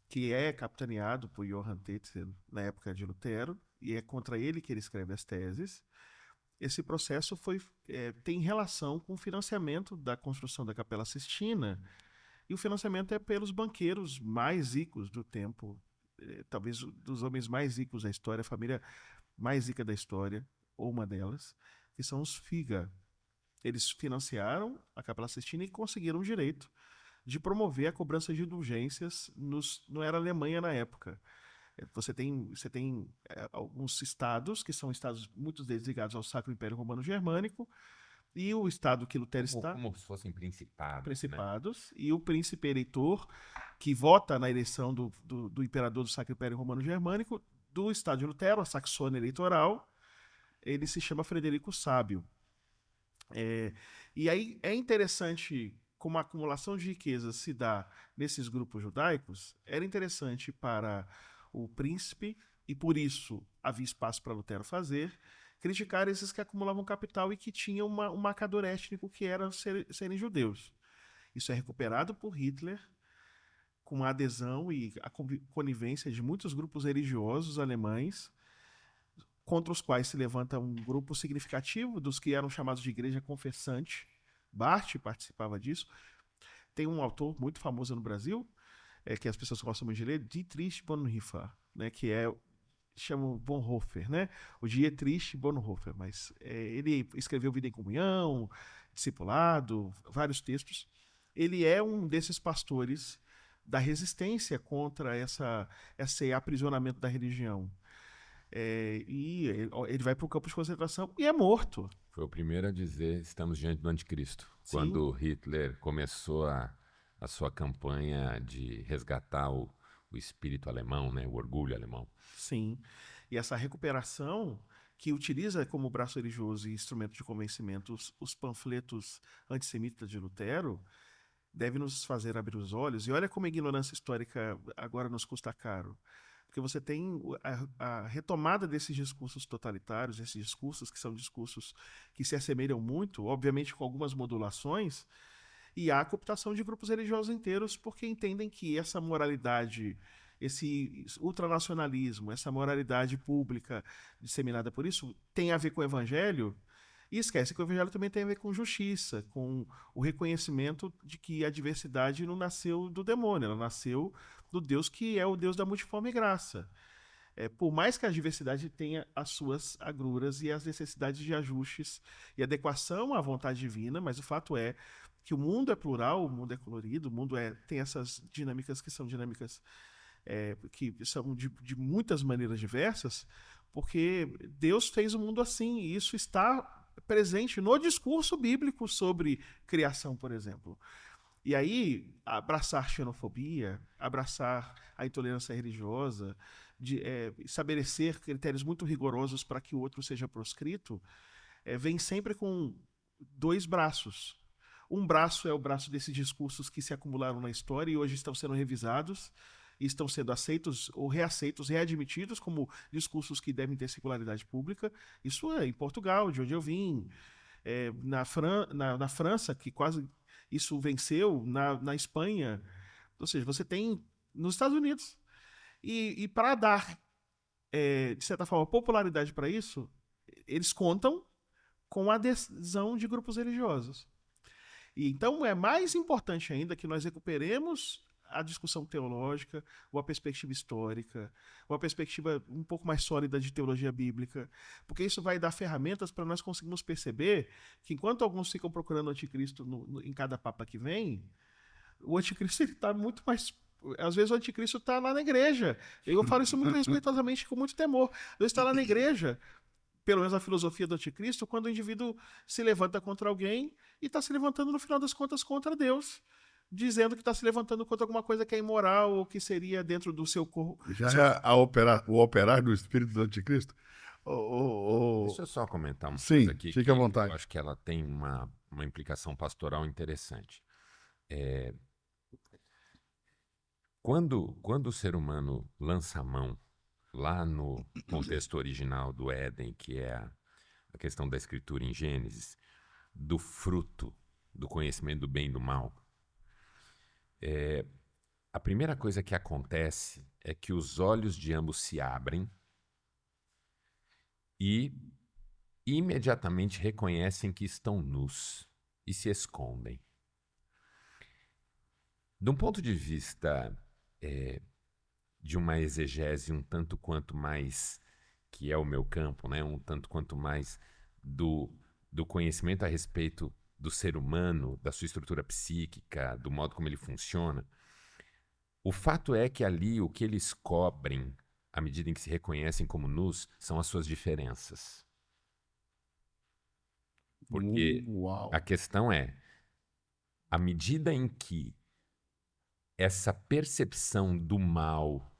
que é capitaneado por Johann Tetzel na época de Lutero, e é contra ele que ele escreve as teses, esse processo tem relação com o financiamento da construção da Capela Sistina, e o financiamento é pelos banqueiros mais ricos do tempo, talvez dos homens mais ricos da história, a família mais rica da história, ou uma delas, que são os Figa. Eles financiaram a Capela Sistina e conseguiram o direito de promover a cobrança de indulgências não era Alemanha na época. Você tem alguns estados, que são estados, muitos deles ligados ao Sacro Império Romano Germânico, e o estado que Lutero está... Como se fossem principados. Principados, né? E o príncipe eleitor, que vota na eleição do imperador do Sacro Império Romano Germânico, do estado de Lutero, a Saxônia eleitoral, ele se chama Frederico Sábio. E aí é interessante como a acumulação de riquezas se dá nesses grupos judaicos, era interessante para o príncipe, e por isso havia espaço para Lutero criticar esses que acumulavam capital e que tinham um marcador étnico que era serem judeus. Isso é recuperado por Hitler com a adesão e a conivência de muitos grupos religiosos alemães, contra os quais se levanta um grupo significativo dos que eram chamados de igreja confessante. Barth participava disso. Tem um autor muito famoso no Brasil, que as pessoas gostam muito de ler, Dietrich Bonhoeffer, né, que chama Bonhoeffer, né? O Dietrich Bonhoeffer, mas ele escreveu Vida em Comunhão, Discipulado, vários textos. Ele é um desses pastores da resistência contra esse aprisionamento da religião. E ele vai para o campo de concentração e é morto. Foi o primeiro a dizer: estamos diante do anticristo. Sim. Quando Hitler começou a sua campanha de resgatar o espírito alemão, né, o orgulho alemão. Sim. E essa recuperação, que utiliza como braço religioso e instrumento de convencimento os panfletos antissemitas de Lutero, deve nos fazer abrir os olhos. E olha como a ignorância histórica agora nos custa caro. Porque você tem a retomada desses discursos totalitários, esses discursos que são discursos que se assemelham muito, obviamente com algumas modulações, e há a cooptação de grupos religiosos inteiros porque entendem que essa moralidade, esse ultranacionalismo, essa moralidade pública disseminada por isso, tem a ver com o evangelho, e esquece que o evangelho também tem a ver com justiça, com o reconhecimento de que a diversidade não nasceu do demônio, ela nasceu do Deus que é o Deus da multiforme graça. Por mais que a diversidade tenha as suas agruras e as necessidades de ajustes e adequação à vontade divina, mas o fato é que o mundo é plural, o mundo é colorido, o mundo tem essas dinâmicas que são dinâmicas que são de muitas maneiras diversas, porque Deus fez o mundo assim, e isso está presente no discurso bíblico sobre criação, por exemplo. E aí, abraçar xenofobia, abraçar a intolerância religiosa, estabelecer critérios muito rigorosos para que o outro seja proscrito, vem sempre com dois braços. Um braço é o braço desses discursos que se acumularam na história e hoje estão sendo revisados e estão sendo aceitos ou reaceitos, readmitidos como discursos que devem ter circularidade pública. Isso é em Portugal, de onde eu vim, na França, que quase isso venceu, na Espanha. Ou seja, você tem nos Estados Unidos. E para dar, de certa forma, popularidade para isso, eles contam com a adesão de grupos religiosos. E então é mais importante ainda que nós recuperemos a discussão teológica, ou a perspectiva histórica, ou a perspectiva um pouco mais sólida de teologia bíblica, porque isso vai dar ferramentas para nós conseguirmos perceber que enquanto alguns ficam procurando o anticristo em cada papa que vem, o anticristo está muito mais... Às vezes o anticristo está lá na igreja. Eu falo isso muito respeitosamente, com muito temor. Às vezes está lá na igreja, pelo menos a filosofia do anticristo, quando o indivíduo se levanta contra alguém e está se levantando, no final das contas, contra Deus, dizendo que está se levantando contra alguma coisa que é imoral ou que seria dentro do seu corpo. Já é o operar do espírito do anticristo? Deixa eu só comentar uma Sim, coisa aqui. fique à vontade. Eu acho que ela tem uma implicação pastoral interessante. Quando o ser humano lança a mão, lá no contexto original do Éden, que é a questão da escritura em Gênesis, do fruto do conhecimento do bem e do mal, a primeira coisa que acontece é que os olhos de ambos se abrem e imediatamente reconhecem que estão nus e se escondem. De um ponto de vista de uma exegese um tanto quanto mais, que é o meu campo, né? Um tanto quanto mais do conhecimento a respeito do ser humano, da sua estrutura psíquica, do modo como ele funciona, o fato é que ali o que eles cobrem, à medida em que se reconhecem como nus, são as suas diferenças. Porque Uau. a questão é, à medida em que essa percepção do mal,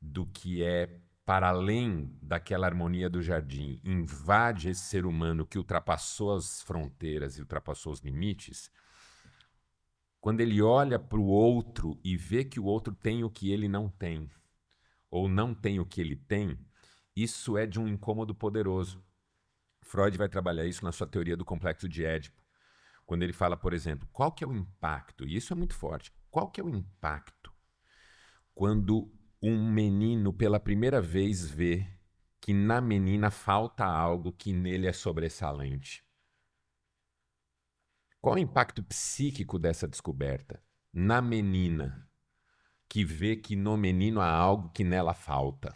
do que é para além daquela harmonia do jardim, invade esse ser humano que ultrapassou as fronteiras e ultrapassou os limites, quando ele olha para o outro e vê que o outro tem o que ele não tem, ou não tem o que ele tem, isso é de um incômodo poderoso. Freud vai trabalhar isso na sua teoria do complexo de Édipo, quando ele fala, por exemplo, qual que é o impacto, e isso é muito forte, qual que é o impacto quando um menino pela primeira vez vê que na menina falta algo que nele é sobressalente? Qual é o impacto psíquico dessa descoberta na menina, que vê que no menino há algo que nela falta?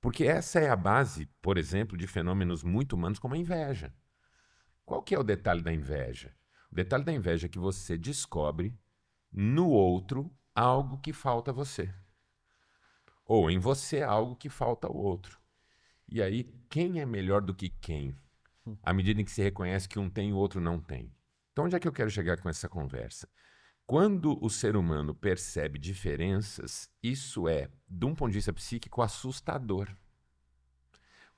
Porque essa é a base, por exemplo, de fenômenos muito humanos como a inveja. Qual que é o detalhe da inveja? O detalhe da inveja é que você descobre no outro algo que falta a você. Ou em você algo que falta ao outro. E aí, quem é melhor do que quem? À medida em que se reconhece que um tem e o outro não tem. Então, onde é que eu quero chegar com essa conversa? Quando o ser humano percebe diferenças, isso é, de um ponto de vista psíquico, assustador.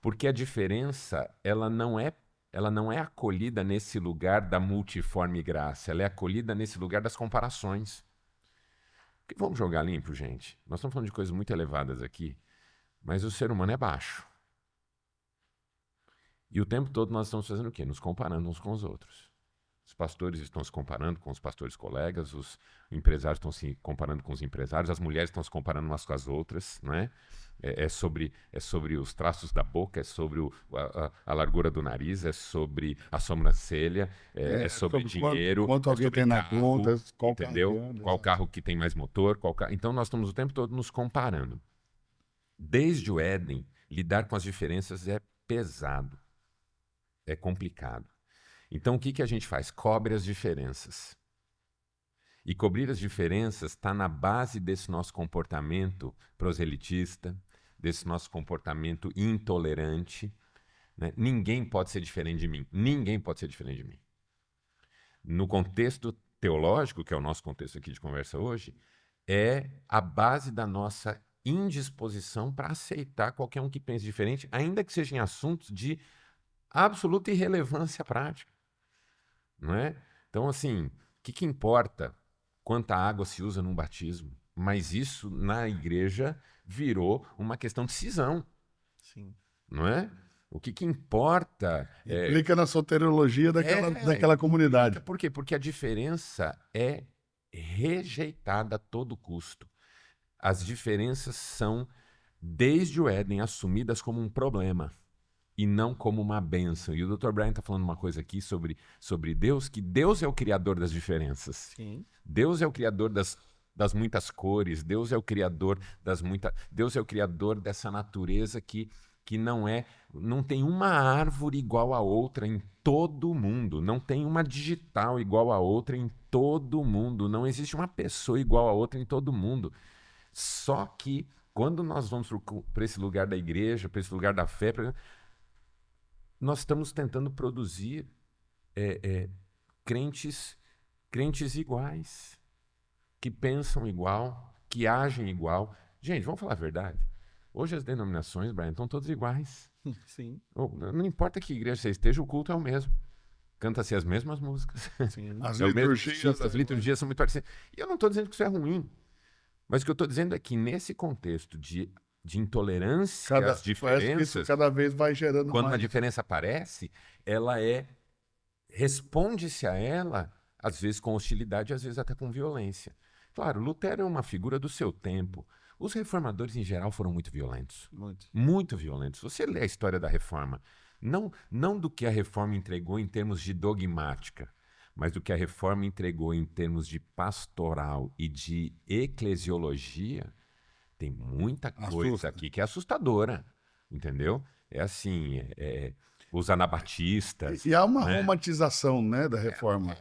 Porque a diferença, ela não é acolhida nesse lugar da multiforme graça, ela é acolhida nesse lugar das comparações. Porque vamos jogar limpo, gente. Nós estamos falando de coisas muito elevadas aqui, mas o ser humano é baixo. E o tempo todo nós estamos fazendo o quê? Nos comparando uns com os outros. Os pastores estão se comparando com os pastores colegas, os empresários estão se comparando com os empresários, as mulheres estão se comparando umas com as outras, não é? É sobre os traços da boca, é sobre a largura do nariz, é sobre a sobrancelha, é sobre dinheiro, quanto alguém sobre tem na carro, conta, qual entendeu? carro anda, Qual carro que tem mais motor, Então nós estamos o tempo todo nos comparando. Desde o Éden, lidar com as diferenças é pesado, é complicado. Então, o que a gente faz? Cobre as diferenças. E cobrir as diferenças está na base desse nosso comportamento proselitista, desse nosso comportamento intolerante. Né? Ninguém pode ser diferente de mim. Ninguém pode ser diferente de mim. No contexto teológico, que é o nosso contexto aqui de conversa hoje, é a base da nossa indisposição para aceitar qualquer um que pense diferente, ainda que seja em assuntos de absoluta irrelevância prática. Não é? Então, assim, o que importa quanta água se usa num batismo? Mas isso, na igreja, virou uma questão de cisão. Sim. Não é? O que importa... Implica na soteriologia daquela comunidade. Por quê? Porque a diferença é rejeitada a todo custo. As diferenças são, desde o Éden, assumidas como um problema. e não como uma bênção. E o Dr. Brian está falando uma coisa aqui sobre Deus, que Deus é o criador das diferenças. Sim. Deus é o criador das muitas cores, Deus é o criador Deus é o criador dessa natureza que não tem uma árvore igual a outra em todo o mundo, não tem uma digital igual a outra em todo o mundo, não existe uma pessoa igual a outra em todo o mundo. Só que quando nós vamos para esse lugar da igreja, para esse lugar da fé, nós estamos tentando produzir crentes iguais, que pensam igual, que agem igual. Gente, vamos falar a verdade. Hoje as denominações, Brian, estão todas iguais. Sim. Não importa que igreja você esteja, o culto é o mesmo. Canta-se as mesmas músicas. Sim. As É o mesmo liturgias, estilo, as liturgias são muito parecidas. E eu não estou dizendo que isso é ruim. Mas o que eu estou dizendo é que nesse contexto de intolerância às parece que isso diferenças, cada vez vai gerando quando uma mais. diferença aparece, responde-se a ela, às vezes com hostilidade, às vezes até com violência. Claro, Lutero é uma figura do seu tempo. Os reformadores, em geral, foram muito violentos. Muito. Muito violentos. Você lê a história da Reforma, não do que a Reforma entregou em termos de dogmática, mas do que a Reforma entregou em termos de pastoral e de eclesiologia, tem muita coisa Assusta. aqui que é assustadora, entendeu? É assim, os anabatistas. E há uma né? romantização, né, da reforma.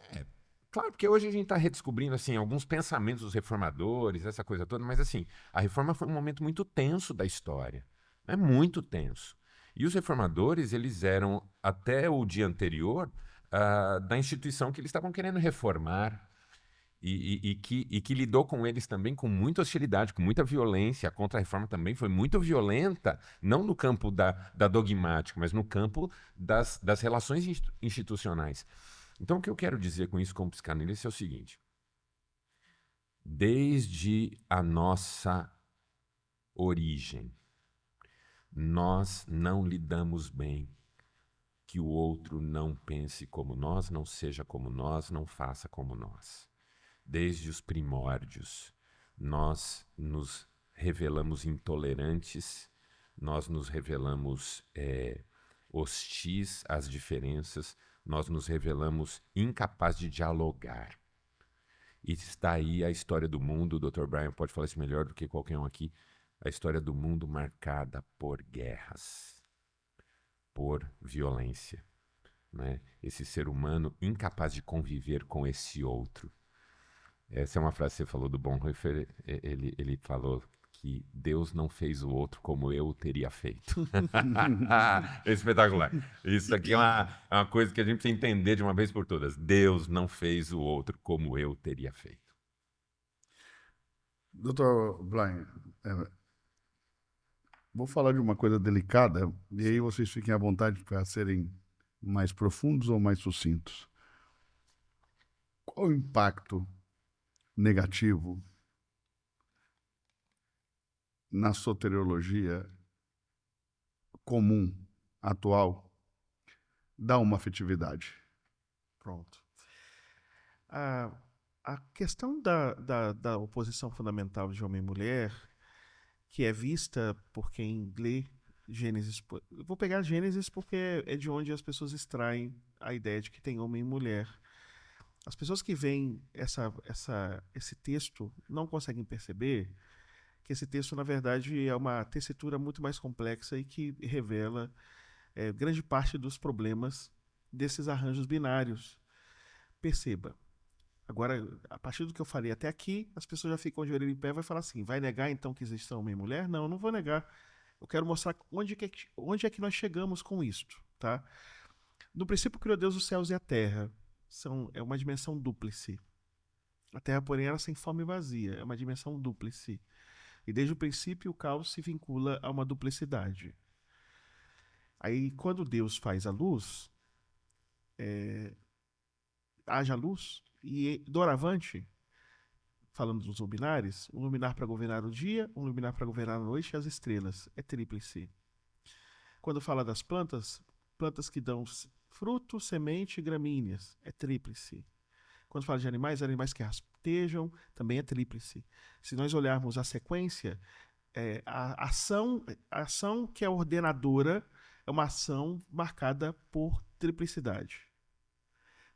Claro, porque hoje a gente está redescobrindo assim, alguns pensamentos dos reformadores, essa coisa toda, mas assim, a reforma foi um momento muito tenso da história. É muito tenso. E os reformadores, eles eram, até o dia anterior, da instituição que eles estavam querendo reformar e que lidou com eles também com muita hostilidade, com muita violência. A contra-reforma também foi muito violenta, não no campo da dogmática, mas no campo das relações institucionais. Então, o que eu quero dizer com isso como psicanalista é o seguinte: desde a nossa origem, nós não lidamos bem que o outro não pense como nós, não seja como nós, não faça como nós. Desde os primórdios, nós nos revelamos intolerantes, nós nos revelamos hostis às diferenças, nós nos revelamos incapazes de dialogar. E está aí a história do mundo, o Dr. Brian pode falar isso melhor do que qualquer um aqui, a história do mundo marcada por guerras, por violência, né? Esse ser humano incapaz de conviver com esse outro. Essa é uma frase que você falou do Bonhoeffer, ele falou que Deus não fez o outro como eu o teria feito. É espetacular. Isso aqui é uma coisa que a gente precisa entender de uma vez por todas. Deus não fez o outro como eu teria feito. Doutor Blaine, vou falar de uma coisa delicada, e aí vocês fiquem à vontade para serem mais profundos ou mais sucintos. Qual o impacto negativo na soteriologia comum, atual, da homoafetividade? Pronto. A questão da oposição fundamental de homem e mulher, que é vista por quem lê Gênesis. Eu vou pegar Gênesis porque é de onde as pessoas extraem a ideia de que tem homem e mulher. As pessoas que veem esse texto não conseguem perceber que esse texto, na verdade, é uma tessitura muito mais complexa e que revela grande parte dos problemas desses arranjos binários. Perceba. Agora, a partir do que eu falei até aqui, as pessoas já ficam de orelha em pé e vai falar assim, vai negar então que existe homem e mulher? Não, eu não vou negar. Eu quero mostrar onde é que nós chegamos com isto, tá? No princípio criou Deus os céus e a terra. É uma dimensão dúplice. A terra, porém, era sem forma e vazia. É uma dimensão dúplice. E desde o princípio o caos se vincula a uma duplicidade. Aí, quando Deus faz a luz, haja luz, e doravante, falando dos luminares, um luminar para governar o dia, um luminar para governar a noite e as estrelas. É tríplice. Quando fala das plantas, plantas que dão fruto, semente e gramíneas. É tríplice. Quando fala de animais que rastejam, também é tríplice. Se nós olharmos a sequência, a ação que é ordenadora, é uma ação marcada por triplicidade.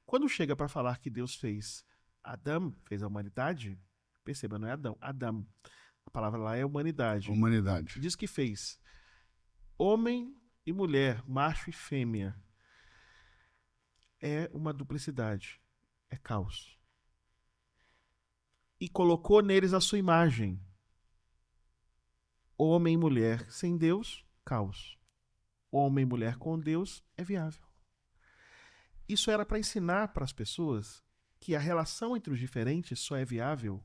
Quando chega para falar que Deus fez Adão, fez a humanidade, perceba, não é Adão, Adão. A palavra lá é humanidade. Humanidade. Diz que fez homem e mulher, macho e fêmea. É uma duplicidade, é caos. E colocou neles a sua imagem. Homem e mulher sem Deus, caos. Homem e mulher com Deus é viável. Isso era para ensinar para as pessoas que a relação entre os diferentes só é viável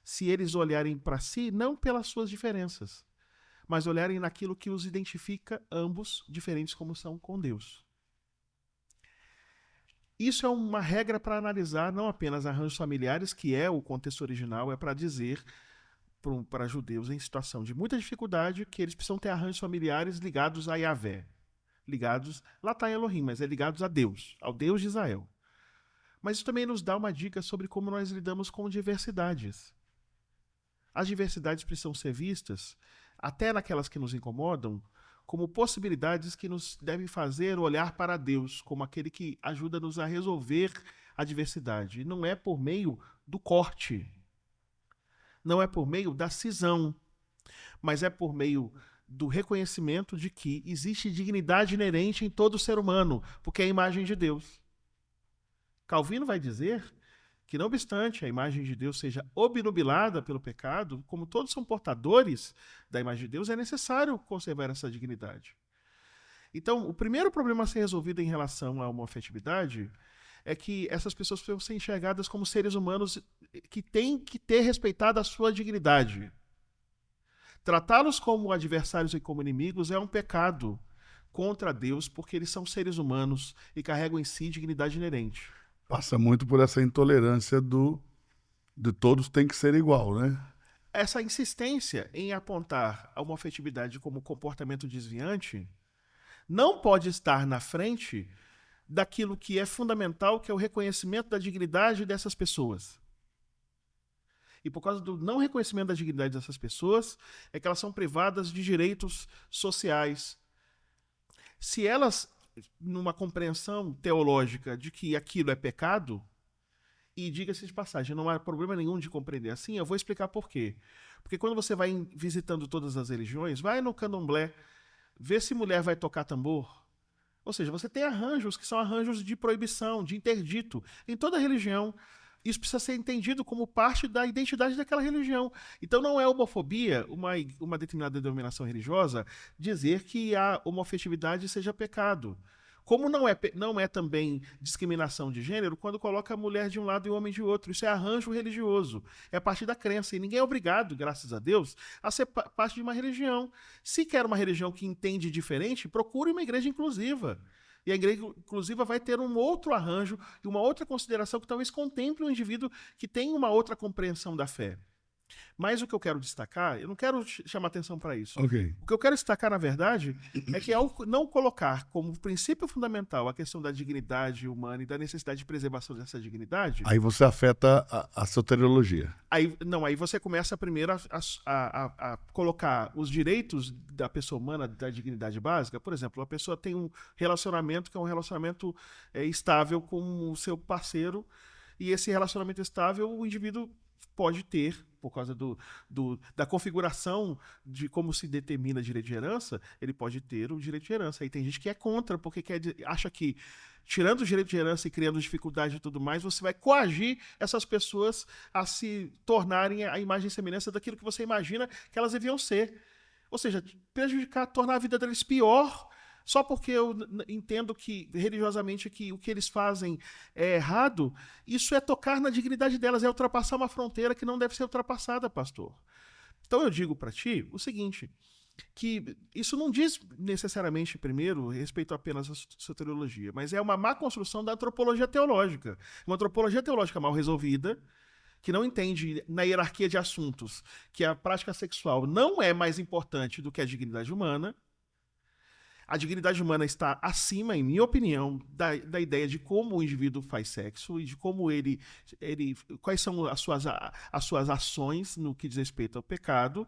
se eles olharem para si não pelas suas diferenças, mas olharem naquilo que os identifica ambos diferentes como são com Deus. Isso é uma regra para analisar não apenas arranjos familiares, que é o contexto original, é para dizer para judeus em situação de muita dificuldade que eles precisam ter arranjos familiares ligados a Yahvé. Ligados, lá está Elohim, mas é ligados a Deus, ao Deus de Israel. Mas isso também nos dá uma dica sobre como nós lidamos com diversidades. As diversidades precisam ser vistas, até naquelas que nos incomodam, como possibilidades que nos devem fazer olhar para Deus, como aquele que ajuda-nos a resolver a diversidade. E não é por meio do corte, não é por meio da cisão, mas é por meio do reconhecimento de que existe dignidade inerente em todo ser humano, porque é a imagem de Deus. Calvino vai dizer que, não obstante a imagem de Deus seja obnubilada pelo pecado, como todos são portadores da imagem de Deus, é necessário conservar essa dignidade. Então, o primeiro problema a ser resolvido em relação à homoafetividade é que essas pessoas precisam ser enxergadas como seres humanos que têm que ter respeitado a sua dignidade. Tratá-los como adversários e como inimigos é um pecado contra Deus, porque eles são seres humanos e carregam em si dignidade inerente. Passa muito por essa intolerância de todos tem que ser igual, né? Essa insistência em apontar a homoafetividade como comportamento desviante não pode estar na frente daquilo que é fundamental, que é o reconhecimento da dignidade dessas pessoas. E por causa do não reconhecimento da dignidade dessas pessoas, é que elas são privadas de direitos sociais. Se elas, numa compreensão teológica de que aquilo é pecado, e diga-se de passagem, não há problema nenhum de compreender assim, eu vou explicar por quê. Porque quando você vai visitando todas as religiões, vai no candomblé, vê se mulher vai tocar tambor. Ou seja, você tem arranjos que são arranjos de proibição, de interdito, em toda religião. Isso precisa ser entendido como parte da identidade daquela religião. Então não é homofobia, uma determinada denominação religiosa, dizer que a homoafetividade seja pecado. Como não é também discriminação de gênero quando coloca a mulher de um lado e o homem de outro. Isso é arranjo religioso. É a partir da crença. E ninguém é obrigado, graças a Deus, a ser parte de uma religião. Se quer uma religião que entende diferente, procure uma igreja inclusiva. E a igreja inclusiva vai ter um outro arranjo e uma outra consideração que talvez contemple um indivíduo que tem uma outra compreensão da fé. Mas o que eu quero destacar, eu não quero chamar atenção para isso. Ok. O que eu quero destacar, na verdade, é que ao não colocar como princípio fundamental a questão da dignidade humana e da necessidade de preservação dessa dignidade... Aí você afeta a soteriologia. Aí você começa primeiro a colocar os direitos da pessoa humana, da dignidade básica. Por exemplo, a pessoa tem um relacionamento que é um relacionamento estável com o seu parceiro, e esse relacionamento estável o indivíduo pode ter, por causa da configuração de como se determina direito de herança, ele pode ter o direito de herança. Aí tem gente que é contra, porque acha que, tirando o direito de herança e criando dificuldade e tudo mais, você vai coagir essas pessoas a se tornarem a imagem e semelhança daquilo que você imagina que elas deviam ser. Ou seja, prejudicar, tornar a vida deles pior, só porque eu entendo que, religiosamente, que o que eles fazem é errado. Isso é tocar na dignidade delas, é ultrapassar uma fronteira que não deve ser ultrapassada, pastor. Então eu digo para ti o seguinte, que isso não diz necessariamente, primeiro, respeito apenas à soteriologia, mas é uma má construção da antropologia teológica. Uma antropologia teológica mal resolvida, que não entende na hierarquia de assuntos que a prática sexual não é mais importante do que a dignidade humana. A dignidade humana está acima, em minha opinião, da ideia de como o indivíduo faz sexo e de como quais são as suas ações no que diz respeito ao pecado.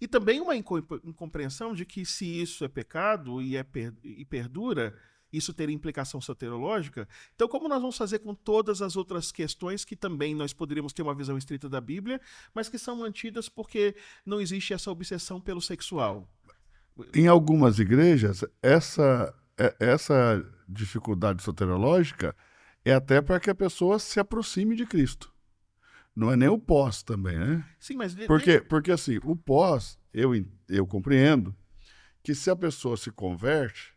E também uma incompreensão de que se isso é pecado e perdura, isso teria implicação soteriológica. Então, como nós vamos fazer com todas as outras questões que também nós poderíamos ter uma visão estrita da Bíblia, mas que são mantidas porque não existe essa obsessão pelo sexual? Em algumas igrejas, essa dificuldade soteriológica é até para que a pessoa se aproxime de Cristo. Não é nem o pós também, né? Sim, mas... Porque assim, o pós, eu compreendo que se a pessoa se converte,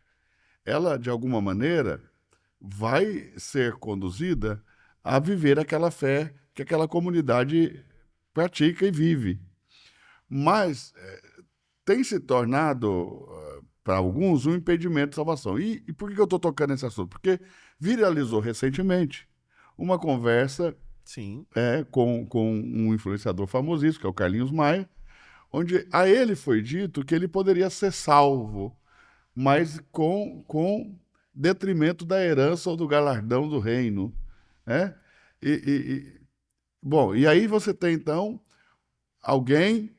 ela, de alguma maneira, vai ser conduzida a viver aquela fé que aquela comunidade pratica e vive. Mas tem se tornado, para alguns, um impedimento de salvação. E por que eu estou tocando nesse assunto? Porque viralizou recentemente uma conversa Sim. com um influenciador famosíssimo, que é o Carlinhos Maia, onde a ele foi dito que ele poderia ser salvo, mas com detrimento da herança ou do galardão do reino. Né? Bom, e aí você tem, então, alguém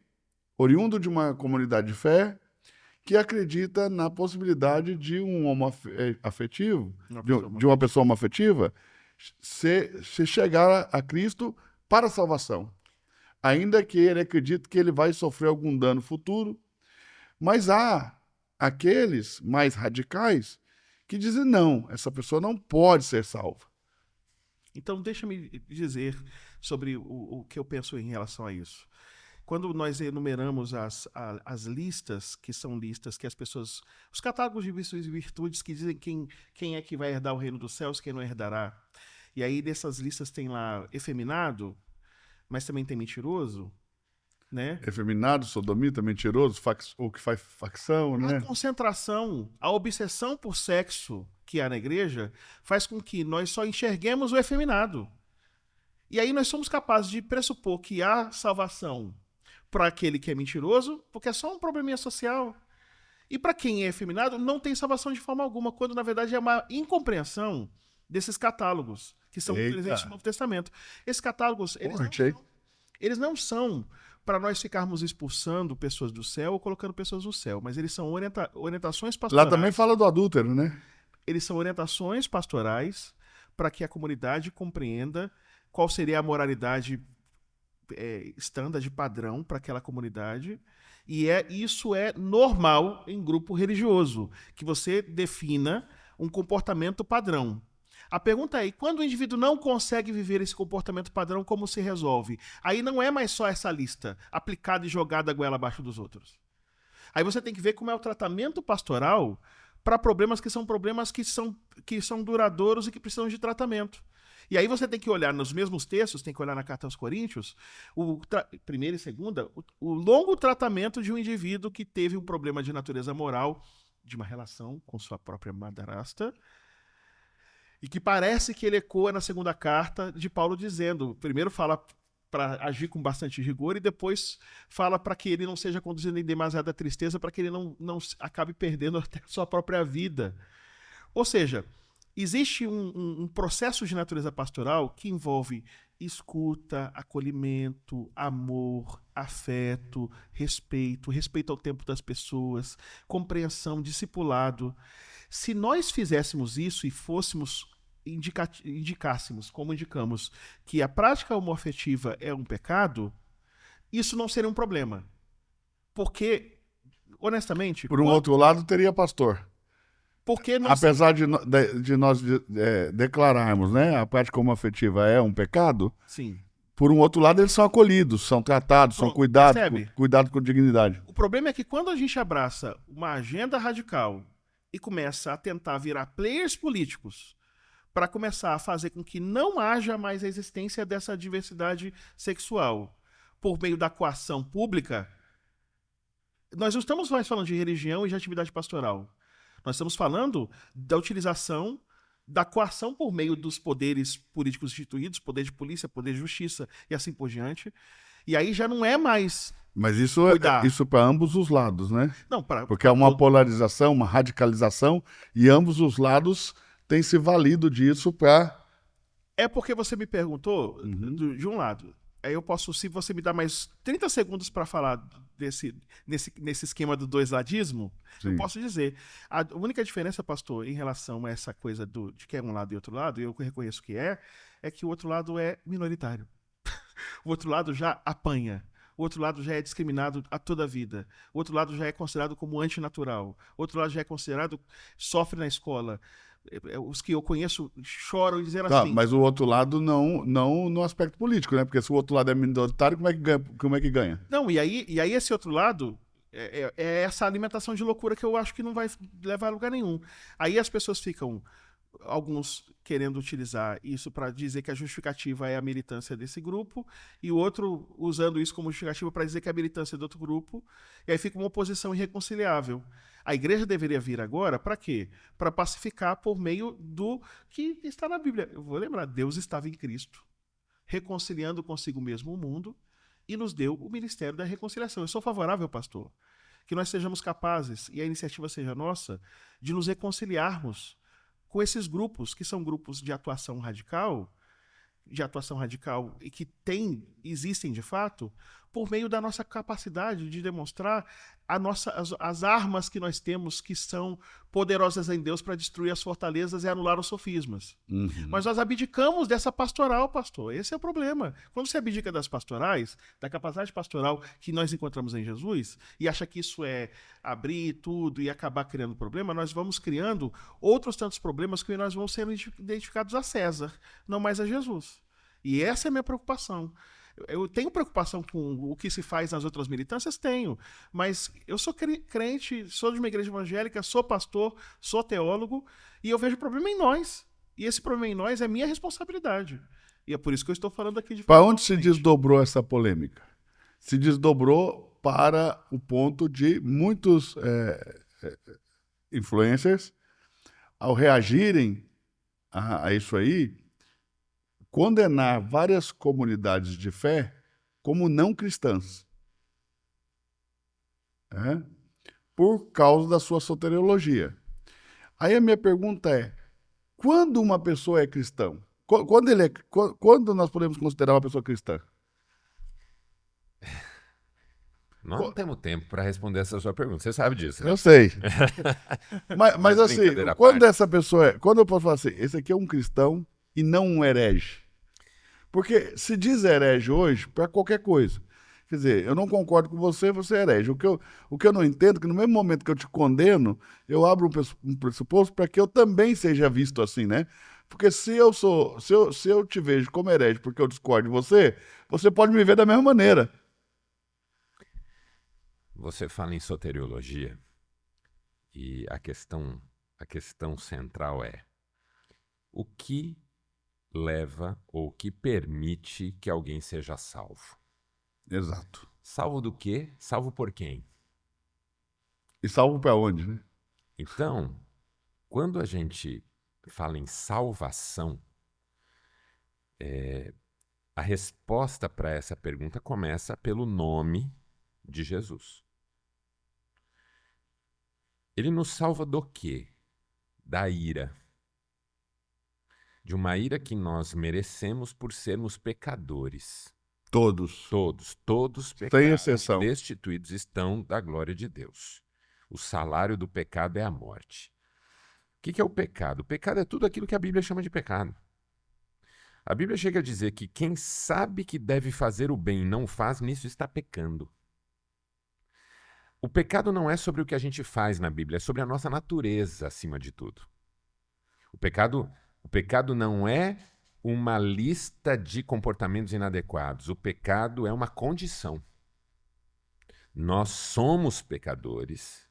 oriundo de uma comunidade de fé que acredita na possibilidade de um homoafetivo, de uma pessoa homoafetiva, se chegar a Cristo para a salvação. Ainda que ele acredite que ele vai sofrer algum dano futuro, mas há aqueles mais radicais que dizem não, essa pessoa não pode ser salva. Então, deixa-me dizer sobre o que eu penso em relação a isso. Quando nós enumeramos as listas, que são listas que as pessoas... Os catálogos de vícios e virtudes que dizem quem é que vai herdar o reino dos céus, quem não herdará. E aí, dessas listas tem lá efeminado, mas também tem mentiroso, né? Efeminado, sodomita, mentiroso, o que faz facção, né? A concentração, a obsessão por sexo que há na igreja faz com que nós só enxerguemos o efeminado. E aí nós somos capazes de pressupor que há salvação para aquele que é mentiroso, porque é só um probleminha social. E para quem é efeminado, não tem salvação de forma alguma, quando na verdade é uma incompreensão desses catálogos que são presentes no Novo Testamento. Esses catálogos, eles não são para nós ficarmos expulsando pessoas do céu ou colocando pessoas no céu, mas eles são orientações pastorais. Lá também fala do adúltero, né? Eles são orientações pastorais para que a comunidade compreenda qual seria a moralidade standard, padrão para aquela comunidade. E isso é normal em grupo religioso, que você defina um comportamento padrão. A pergunta é, quando o indivíduo não consegue viver esse comportamento padrão, como se resolve? Aí não é mais só essa lista aplicada e jogada a goela abaixo dos outros. Aí você tem que ver como é o tratamento pastoral para problemas que são duradouros e que precisam de tratamento. E aí você tem que olhar nos mesmos textos, tem que olhar na Carta aos Coríntios, primeira e segunda, o longo tratamento de um indivíduo que teve um problema de natureza moral, de uma relação com sua própria madrasta, e que parece que ele ecoa na segunda carta de Paulo dizendo, primeiro fala para agir com bastante rigor e depois fala para que ele não seja conduzido em demasiada tristeza, para que ele não acabe perdendo até a sua própria vida. Ou seja, existe um processo de natureza pastoral que envolve escuta, acolhimento, amor, afeto, respeito ao tempo das pessoas, compreensão, discipulado. Se nós fizéssemos isso e indicássemos, como indicamos, que a prática homoafetiva é um pecado, isso não seria um problema. Porque, honestamente... Por um outro lado, teria pastor. Porque apesar de nós declararmos, né, a prática homoafetiva é um pecado, sim. Por um outro lado, eles são acolhidos, são tratados, são cuidados com dignidade. O problema é que quando a gente abraça uma agenda radical e começa a tentar virar players políticos para começar a fazer com que não haja mais a existência dessa diversidade sexual por meio da coação pública, nós não estamos mais falando de religião e de atividade pastoral. Nós estamos falando da utilização da coação por meio dos poderes políticos instituídos, poder de polícia, poder de justiça e assim por diante. E aí já não é mais... Mas isso para ambos os lados, né? Não, porque é uma polarização, uma radicalização, e ambos os lados têm se valido disso para... É porque você me perguntou, de um lado, Aí eu posso, se você me dá mais 30 segundos para falar nesse esquema do dois-ladismo, eu Sim. posso dizer. A única diferença, pastor, em relação a essa coisa de que é um lado e outro lado, e eu reconheço que é que o outro lado é minoritário. O outro lado já apanha. O outro lado já é discriminado a toda a vida. O outro lado já é considerado como antinatural. O outro lado já é considerado, sofre na escola. Os que eu conheço choram e dizem Tá, assim. mas o outro lado não no aspecto político, né? Porque se o outro lado é minoritário, como é que ganha? Como é que ganha? Não, e aí esse outro lado é essa alimentação de loucura que eu acho que não vai levar a lugar nenhum. Aí as pessoas ficam, alguns querendo utilizar isso para dizer que a justificativa é a militância desse grupo, e o outro usando isso como justificativa para dizer que é a militância é do outro grupo, e aí fica uma oposição irreconciliável. A igreja deveria vir agora para quê? Para pacificar por meio do que está na Bíblia. Eu vou lembrar, Deus estava em Cristo, reconciliando consigo mesmo o mundo, e nos deu o ministério da reconciliação. Eu sou favorável, pastor, que nós sejamos capazes, e a iniciativa seja nossa, de nos reconciliarmos com esses grupos, que são grupos de atuação radical e que existem de fato, por meio da nossa capacidade de demonstrar as armas que nós temos, que são poderosas em Deus para destruir as fortalezas e anular os sofismas. Uhum. Mas nós abdicamos dessa pastoral, pastor. Esse é o problema. Quando você abdica das pastorais, da capacidade pastoral que nós encontramos em Jesus, e acha que isso é abrir tudo e acabar criando problema, nós vamos criando outros tantos problemas que nós vamos sendo identificados a César, não mais a Jesus. E essa é a minha preocupação. Eu tenho preocupação com o que se faz nas outras militâncias? Tenho. Mas eu sou crente, sou de uma igreja evangélica, sou pastor, sou teólogo, e eu vejo problema em nós. E esse problema em nós é minha responsabilidade. E é por isso que eu estou falando aqui de Para forma onde se consciente. desdobrou essa polêmica? Se desdobrou para o ponto de muitos influencers, ao reagirem a isso aí, condenar várias comunidades de fé como não cristãs, né? Por causa da sua soteriologia. Aí a minha pergunta é, quando uma pessoa é cristão? Quando nós podemos considerar uma pessoa cristã? Nós não temos tempo para responder essa sua pergunta. Você sabe disso, né? Eu sei. Mas Mas assim, brincadeira à quando parte. essa pessoa quando eu posso falar assim, esse aqui é um cristão e não um herege? Porque se diz herege hoje para qualquer coisa. Quer dizer, eu não concordo com você, você é herege. O que eu não entendo é que no mesmo momento que eu te condeno, eu abro um pressuposto para que eu também seja visto assim, né? Porque se eu te vejo como herege porque eu discordo de você, você pode me ver da mesma maneira. Você fala em soteriologia e a questão central é o que leva ou o que permite que alguém seja salvo? Exato. Salvo do quê? Salvo por quem? E salvo para onde, né? Então, quando a gente fala em salvação, a resposta para essa pergunta começa pelo nome de Jesus. Ele nos salva do quê? Da ira. De uma ira que nós merecemos por sermos pecadores. Todos. Todos Sem pecados, exceção. destituídos estão da glória de Deus. O salário do pecado é a morte. O que é o pecado? O pecado é tudo aquilo que a Bíblia chama de pecado. A Bíblia chega a dizer que quem sabe que deve fazer o bem e não faz, nisso está pecando. O pecado não é sobre o que a gente faz na Bíblia, é sobre a nossa natureza, acima de tudo. O pecado não é uma lista de comportamentos inadequados. O pecado é uma condição. Nós somos pecadores.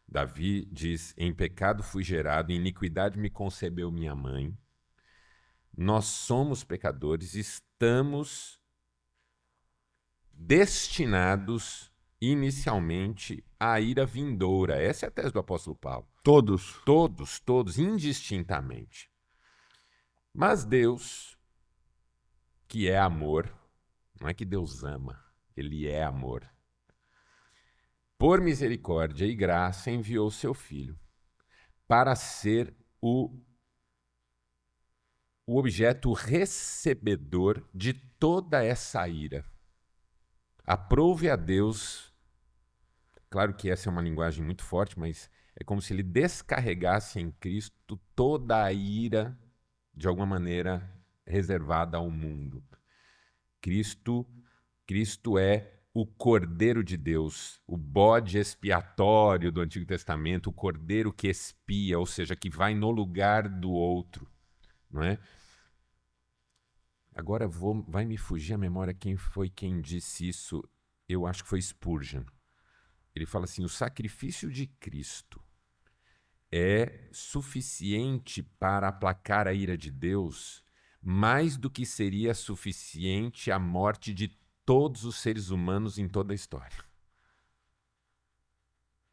Davi diz, em pecado fui gerado, em iniquidade me concebeu minha mãe. Nós somos pecadores, estamos destinados inicialmente à ira vindoura. Essa é a tese do apóstolo Paulo. Todos. Todos, indistintamente. Mas Deus, que é amor, não é que Deus ama, ele é amor. Por misericórdia e graça enviou seu Filho para ser o o objeto recebedor de toda essa ira. Aprove a Deus, claro que essa é uma linguagem muito forte, mas é como se ele descarregasse em Cristo toda a ira, de alguma maneira, reservada ao mundo. Cristo é o Cordeiro de Deus, o bode expiatório do Antigo Testamento, o Cordeiro que expia, ou seja, que vai no lugar do outro, não é? Agora vai me fugir a memória quem foi quem disse isso. Eu acho que foi Spurgeon. Ele fala assim: o sacrifício de Cristo é suficiente para aplacar a ira de Deus, mais do que seria suficiente a morte de todos os seres humanos em toda a história.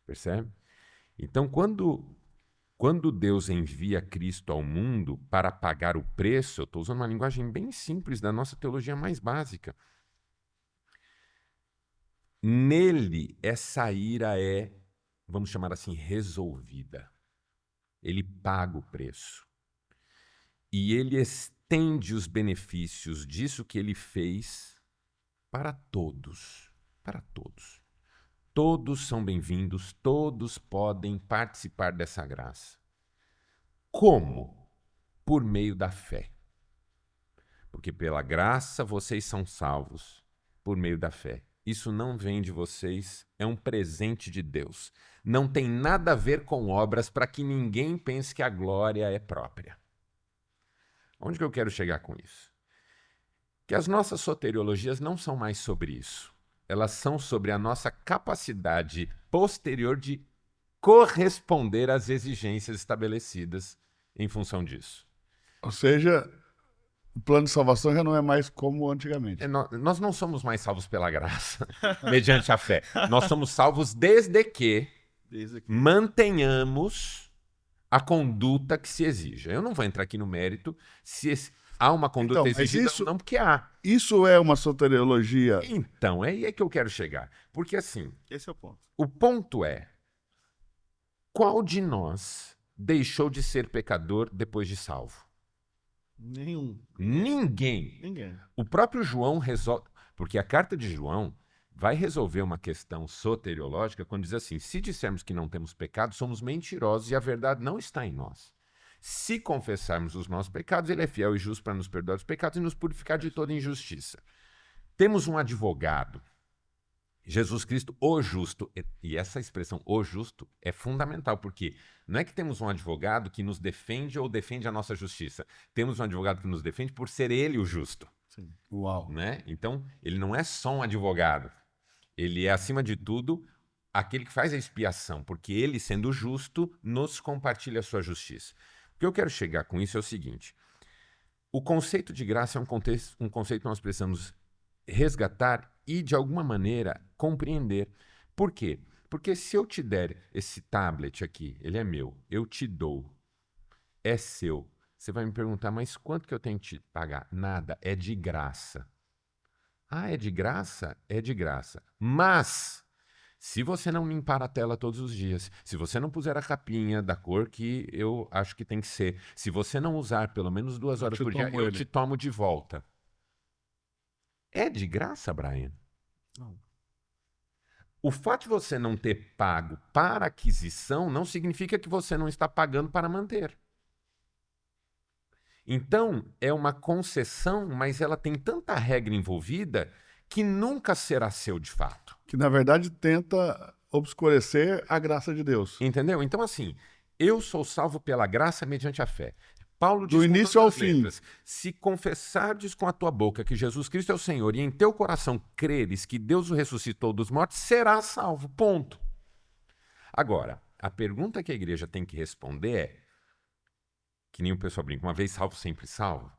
Percebe? Então, quando Deus envia Cristo ao mundo para pagar o preço, eu estou usando uma linguagem bem simples da nossa teologia mais básica. Nele, essa ira é, vamos chamar assim, resolvida. Ele paga o preço. E ele estende os benefícios disso que ele fez para todos. Para todos. Todos são bem-vindos, todos podem participar dessa graça. Como? Por meio da fé. Porque pela graça vocês são salvos, por meio da fé. Isso não vem de vocês, é um presente de Deus. Não tem nada a ver com obras para que ninguém pense que a glória é própria. Onde que eu quero chegar com isso? Que as nossas soteriologias não são mais sobre isso. Elas são sobre a nossa capacidade posterior de corresponder às exigências estabelecidas em função disso. Ou seja, o plano de salvação já não é mais como antigamente. Nós não somos mais salvos pela graça, mediante a fé. Nós somos salvos desde que mantenhamos a conduta que se exija. Eu não vou entrar aqui no mérito se há uma conduta exigida ou não, porque há. Isso é uma soteriologia. Então, é aí que eu quero chegar. Porque assim... Esse é o ponto. O ponto é, qual de nós deixou de ser pecador depois de salvo? Nenhum. Ninguém. O próprio João resolve... Porque a carta de João vai resolver uma questão soteriológica quando diz assim: se dissermos que não temos pecado, somos mentirosos e a verdade não está em nós. Se confessarmos os nossos pecados, ele é fiel e justo para nos perdoar os pecados e nos purificar de toda injustiça. Temos um advogado, Jesus Cristo, o justo. E essa expressão, o justo, é fundamental, porque não é que temos um advogado que nos defende ou defende a nossa justiça. Temos um advogado que nos defende por ser ele o justo. Sim. Uau. Né? Então, ele não é só um advogado. Ele é, acima de tudo, aquele que faz a expiação, porque ele, sendo justo, nos compartilha a sua justiça. O que eu quero chegar com isso é o seguinte: o conceito de graça é um conceito que nós precisamos resgatar e, de alguma maneira, compreender. Por quê? Porque se eu te der esse tablet aqui, ele é meu, eu te dou, é seu, você vai me perguntar, mas quanto que eu tenho que te pagar? Nada, é de graça. Ah, é de graça? É de graça. Mas, se você não limpar a tela todos os dias, se você não puser a capinha da cor que eu acho que tem que ser, se você não usar pelo menos 2 horas por dia, eu te tomo de volta. É de graça, Brian? Não. O fato de você não ter pago para aquisição não significa que você não está pagando para manter. Então, é uma concessão, mas ela tem tanta regra envolvida que nunca será seu de fato. Que, na verdade, tenta obscurecer a graça de Deus. Entendeu? Então, assim, eu sou salvo pela graça mediante a fé. Paulo diz do início ao fim: se confessares com a tua boca que Jesus Cristo é o Senhor e em teu coração creres que Deus o ressuscitou dos mortos, serás salvo. Ponto. Agora, a pergunta que a igreja tem que responder é, que nem o pessoal brinca, uma vez salvo, sempre salvo?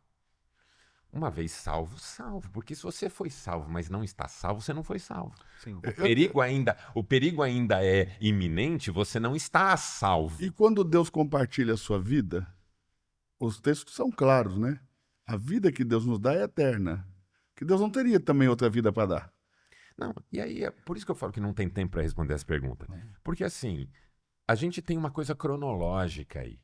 Uma vez salvo, salvo. Porque se você foi salvo, mas não está salvo, você não foi salvo. Sim. O perigo ainda é iminente, você não está a salvo. E quando Deus compartilha a sua vida, os textos são claros, né? A vida que Deus nos dá é eterna. Que Deus não teria também outra vida para dar. Não, e aí é por isso que eu falo que não tem tempo para responder essa pergunta. Porque assim, a gente tem uma coisa cronológica aí.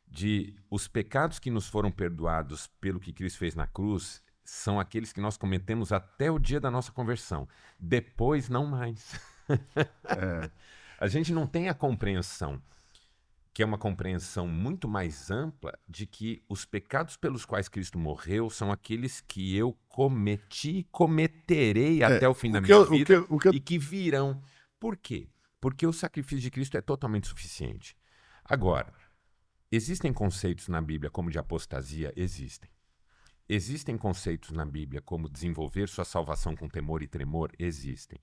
de os pecados que nos foram perdoados pelo que Cristo fez na cruz são aqueles que nós cometemos até o dia da nossa conversão. Depois, não mais. A gente não tem a compreensão, que é uma compreensão muito mais ampla, de que os pecados pelos quais Cristo morreu são aqueles que eu cometi e cometerei até o fim da minha vida e que virão. Por quê? Porque o sacrifício de Cristo é totalmente suficiente. Agora, existem conceitos na Bíblia como de apostasia? Existem. Existem conceitos na Bíblia como desenvolver sua salvação com temor e tremor? Existem.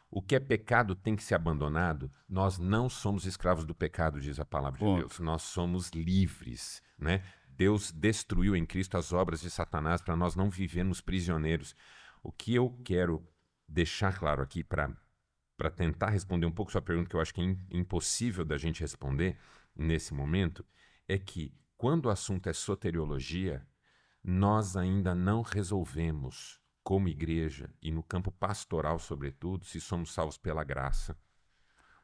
O que é pecado tem que ser abandonado. Nós não somos escravos do pecado, diz a palavra de Deus. Nós somos livres, né? Deus destruiu em Cristo as obras de Satanás para nós não vivermos prisioneiros. O que eu quero deixar claro aqui para tentar responder um pouco sua pergunta, que eu acho que é impossível da gente responder nesse momento, é que quando o assunto é soteriologia, nós ainda não resolvemos, como igreja e no campo pastoral, sobretudo, se somos salvos pela graça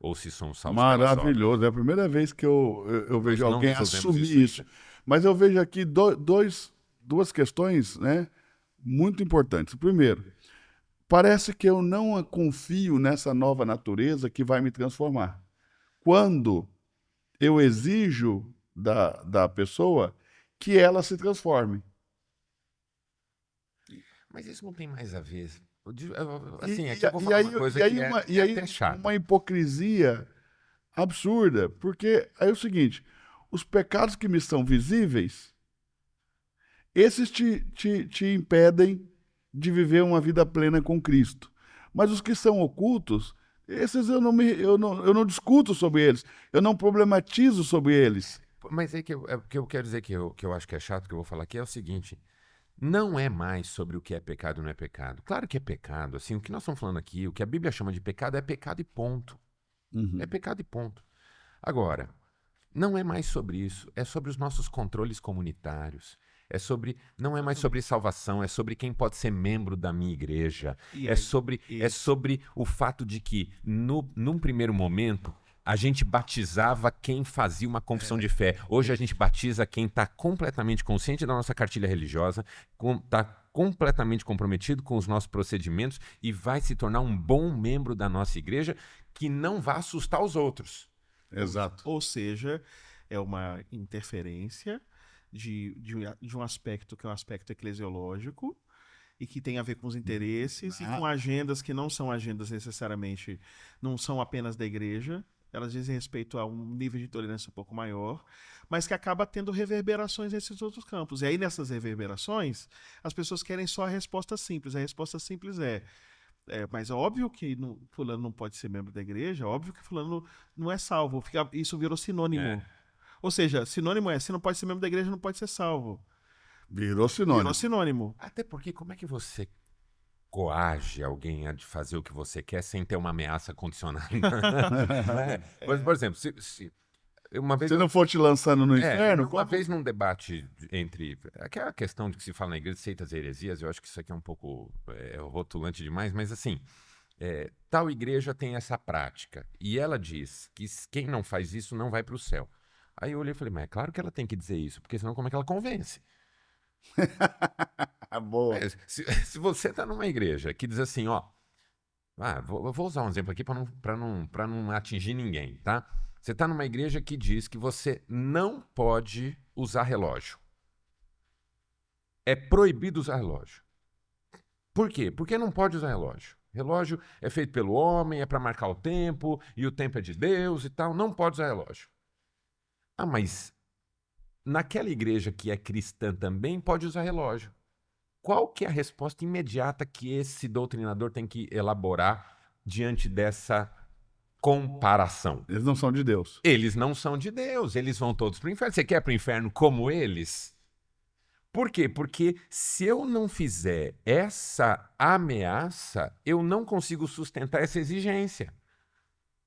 ou se somos salvos pela sorte. Maravilhoso. É a primeira vez que eu vejo alguém assumir isso. Mas eu vejo aqui duas questões, né, muito importantes. Primeiro, parece que eu não confio nessa nova natureza que vai me transformar. Quando eu exijo da pessoa que ela se transforme. Mas isso não tem mais a ver. Assim, aqui eu vou falar uma coisa que é até chata. Uma hipocrisia absurda, porque aí é o seguinte, os pecados que me são visíveis, esses te impedem de viver uma vida plena com Cristo. Mas os que são ocultos, esses eu não discuto sobre eles, eu não problematizo sobre eles. Mas aí que eu quero dizer que eu acho que é chato, que eu vou falar aqui, é o seguinte: não é mais sobre o que é pecado ou não é pecado. Claro que é pecado. Assim, o que nós estamos falando aqui, o que a Bíblia chama de pecado é pecado e ponto. É pecado e ponto. Agora, não é mais sobre isso. É sobre os nossos controles comunitários. Não é mais sobre salvação, é sobre quem pode ser membro da minha igreja. É sobre o fato de que, num primeiro momento, a gente batizava quem fazia uma confissão de fé. Hoje a gente batiza quem está completamente consciente da nossa cartilha religiosa, está completamente comprometido com os nossos procedimentos e vai se tornar um bom membro da nossa igreja que não vai assustar os outros. Exato. Ou seja, é uma interferência de um aspecto que é um aspecto eclesiológico e que tem a ver com os interesses e com agendas que não são agendas necessariamente, não são apenas da igreja. Elas dizem respeito a um nível de tolerância um pouco maior, mas que acaba tendo reverberações nesses outros campos. E aí, nessas reverberações, as pessoas querem só a resposta simples. A resposta simples mas é óbvio que fulano não pode ser membro da igreja, óbvio que fulano não é salvo. Isso virou sinônimo. Ou seja, sinônimo se não pode ser membro da igreja, não pode ser salvo. Virou sinônimo. Virou sinônimo. Até porque, como é que você coage alguém a de fazer o que você quer sem ter uma ameaça condicionada? Por exemplo, uma vez se não for te lançando no inferno... Uma vez num debate entre... Aquela questão de que se fala na igreja de seitas e heresias, eu acho que isso aqui é um pouco rotulante demais, mas assim, tal igreja tem essa prática, e ela diz que quem não faz isso não vai para o céu. Aí eu olhei e falei, mas é claro que ela tem que dizer isso, porque senão como é que ela convence? Boa. Se você está numa igreja que diz assim, vou usar um exemplo aqui para não atingir ninguém, tá? Você está numa igreja que diz que você não pode usar relógio. É proibido usar relógio. Por quê? Porque não pode usar relógio. Relógio é feito pelo homem, é para marcar o tempo, e o tempo é de Deus e tal. Não pode usar relógio. Mas naquela igreja que é cristã também pode usar relógio. Qual que é a resposta imediata que esse doutrinador tem que elaborar diante dessa comparação? Eles não são de Deus. Eles não são de Deus, eles vão todos para o inferno. Você quer para o inferno como eles? Por quê? Porque se eu não fizer essa ameaça, eu não consigo sustentar essa exigência.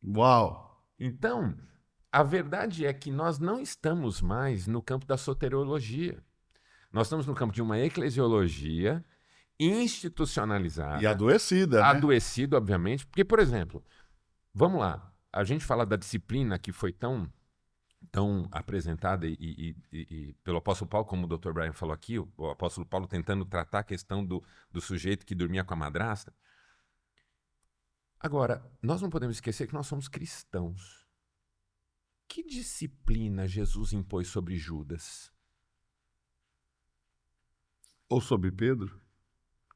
Uau! Então, a verdade é que nós não estamos mais no campo da soteriologia. Nós estamos no campo de uma eclesiologia institucionalizada. E adoecida, né? Adoecida, obviamente. Porque, por exemplo, vamos lá. A gente fala da disciplina que foi tão tão apresentada e pelo apóstolo Paulo, como o Dr. Brian falou aqui, o apóstolo Paulo tentando tratar a questão do sujeito que dormia com a madrasta. Agora, nós não podemos esquecer que nós somos cristãos. Que disciplina Jesus impôs sobre Judas? Ou sobre Pedro?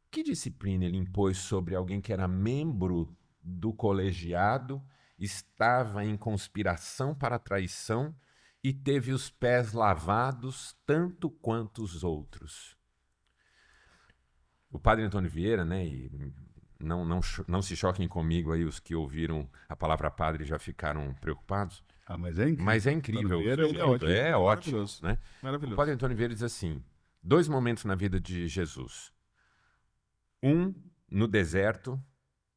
Que disciplina ele impôs sobre alguém que era membro do colegiado, estava em conspiração para a traição e teve os pés lavados tanto quanto os outros? O padre Antônio Vieira, né, e não se choquem comigo aí, os que ouviram a palavra padre já ficaram preocupados, Mas é incrível. mas é incrível. Vieira, ele é ótimo. É ótimo, Maravilhoso. né? O Maravilhoso. padre Antônio Vieira diz assim, 2 momentos na vida de Jesus. Um no deserto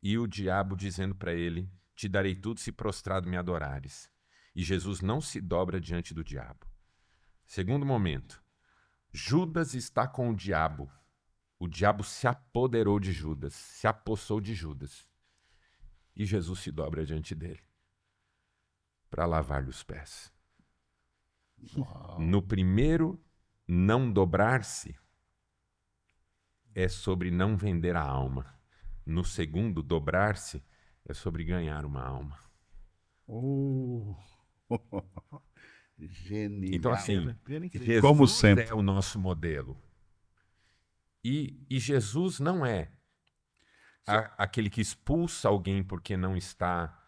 e o diabo dizendo para ele, te darei tudo se prostrado me adorares. E Jesus não se dobra diante do diabo. Segundo momento, Judas está com o diabo se apoderou de Judas, se apossou de Judas. E Jesus se dobra diante dele para lavar-lhe os pés. Uau. No primeiro, não dobrar-se é sobre não vender a alma. No segundo, dobrar-se é sobre ganhar uma alma. Oh. Genial. Então, assim, Vieira é incrível. Jesus Como sempre. é o nosso modelo. E Jesus não é aquele que expulsa alguém porque não está,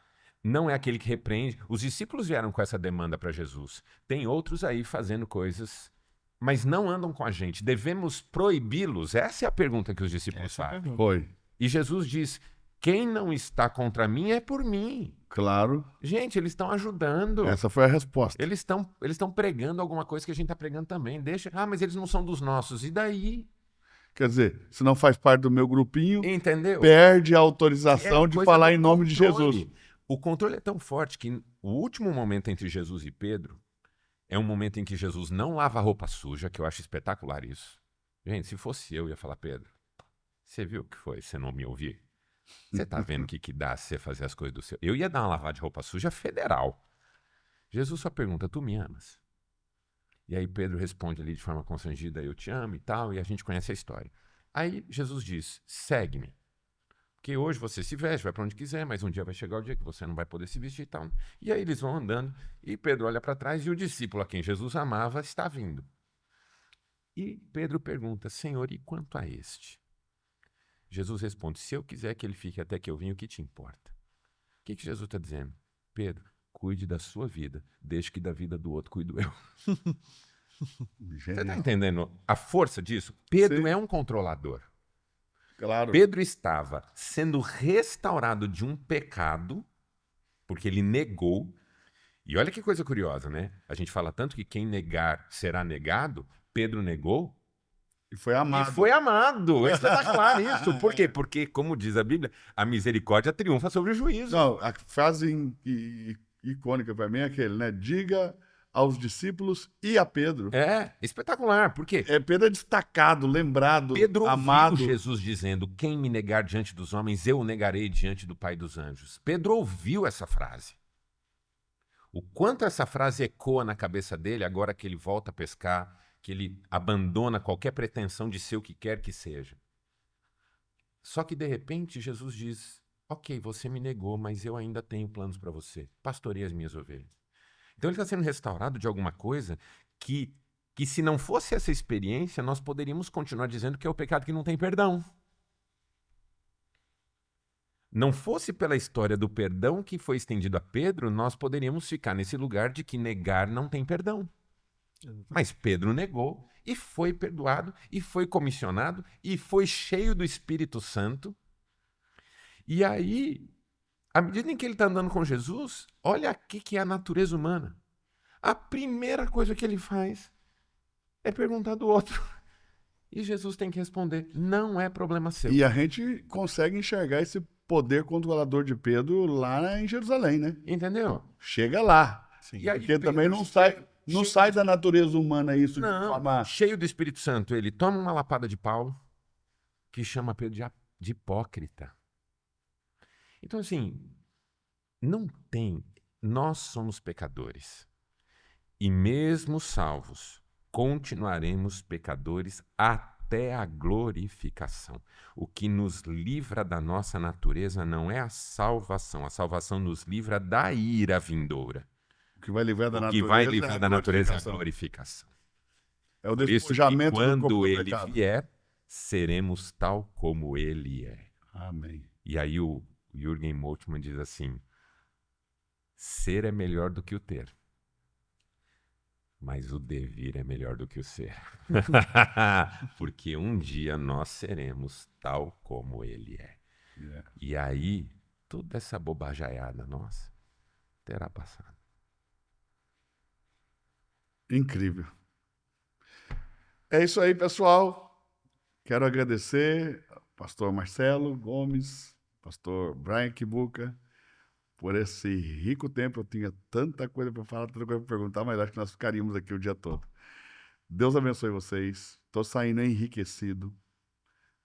não é aquele que repreende. Os discípulos vieram com essa demanda para Jesus. Tem outros aí fazendo coisas, mas não andam com a gente. Devemos proibi-los? Essa é a pergunta que os discípulos Essa é a fazem. pergunta. Foi. E Jesus diz, quem não está contra mim é por mim. Claro. Gente, eles estão ajudando. Essa foi a resposta. Eles estão pregando alguma coisa que a gente está pregando também. Deixa. Ah, mas eles não são dos nossos. E daí? Quer dizer, se não faz parte do meu grupinho, Entendeu? perde a autorização É de coisa falar do em nome de controle. Jesus. O controle é tão forte que o último momento entre Jesus e Pedro é um momento em que Jesus não lava a roupa suja, que eu acho espetacular isso. Gente, se fosse eu ia falar, Pedro, você viu o que foi? Você não me ouvir? Você tá vendo o que dá se você fazer as coisas do seu... Eu ia dar uma lavada de roupa suja federal. Jesus só pergunta, tu me amas? E aí Pedro responde ali de forma constrangida, eu te amo e tal, e a gente conhece a história. Aí Jesus diz, segue-me. Porque hoje você se veste, vai para onde quiser, mas um dia vai chegar o dia que você não vai poder se vestir e tal. E aí eles vão andando, e Pedro olha para trás, e o discípulo a quem Jesus amava está vindo. E Pedro pergunta, Senhor, e quanto a este? Jesus responde, se eu quiser que ele fique até que eu venha, o que te importa? O que Jesus está dizendo? Pedro, cuide da sua vida, deixe que da vida do outro cuido eu. Você está Genial. entendendo a força disso? Pedro Sim. é um controlador. Claro. Pedro estava sendo restaurado de um pecado, porque ele negou. E olha que coisa curiosa, né? A gente fala tanto que quem negar será negado. Pedro negou E foi amado. e foi amado. É espetacular isso. Por quê? Porque, como diz a Bíblia, a misericórdia triunfa sobre o juízo. Não, a frase icônica para mim é aquele, né? Diga aos discípulos e a Pedro. É espetacular. Por quê? Pedro é destacado, lembrado, Pedro amado. ouviu Jesus dizendo, quem me negar diante dos homens, eu o negarei diante do Pai dos anjos. Pedro ouviu essa frase. O quanto essa frase ecoa na cabeça dele agora que ele volta a pescar, que ele abandona qualquer pretensão de ser o que quer que seja. Só que, de repente, Jesus diz, ok, você me negou, mas eu ainda tenho planos para você. Pastoreie as minhas ovelhas. Então ele está sendo restaurado de alguma coisa que se não fosse essa experiência, nós poderíamos continuar dizendo que é o pecado que não tem perdão. Não fosse pela história do perdão que foi estendido a Pedro, nós poderíamos ficar nesse lugar de que negar não tem perdão. Mas Pedro negou e foi perdoado e foi comissionado e foi cheio do Espírito Santo. E aí, à medida em que ele está andando com Jesus, olha aqui que é a natureza humana. A primeira coisa que ele faz é perguntar do outro. E Jesus tem que responder, não é problema seu. E a gente consegue enxergar esse poder controlador de Pedro lá em Jerusalém, né? Entendeu? Chega lá. Sim. E aí, Porque Pedro também não sai da natureza humana isso de Não, forma... cheio do Espírito Santo, ele toma uma lapada de Paulo, que chama Pedro de hipócrita. Então, assim, não tem... Nós somos pecadores. E mesmo salvos, continuaremos pecadores até a glorificação. O que nos livra da nossa natureza não é a salvação nos livra da ira vindoura. O que vai livrar da O que natureza vai é livrar a da natureza é a glorificação. glorificação. É o Por isso que despojamento do corpo quando do ele pecado. vier, seremos tal como ele é. Amém. E aí o Jürgen Moltmann diz assim, ser é melhor do que o ter. Mas o devir é melhor do que o ser. Porque um dia nós seremos tal como ele é. Yeah. E aí, toda essa bobajaiada nossa terá passado. Incrível. É isso aí, pessoal. Quero agradecer ao pastor Marcelo Gomes, pastor Brian Kibuka, por esse rico tempo. Eu tinha tanta coisa para falar, tanta coisa para perguntar, mas acho que nós ficaríamos aqui o dia todo. Deus abençoe vocês. Estou saindo enriquecido.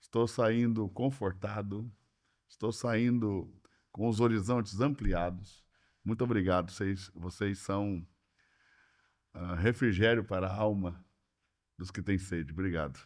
Estou saindo confortado. Estou saindo com os horizontes ampliados. Muito obrigado. Vocês são refrigério para a alma dos que têm sede. Obrigado.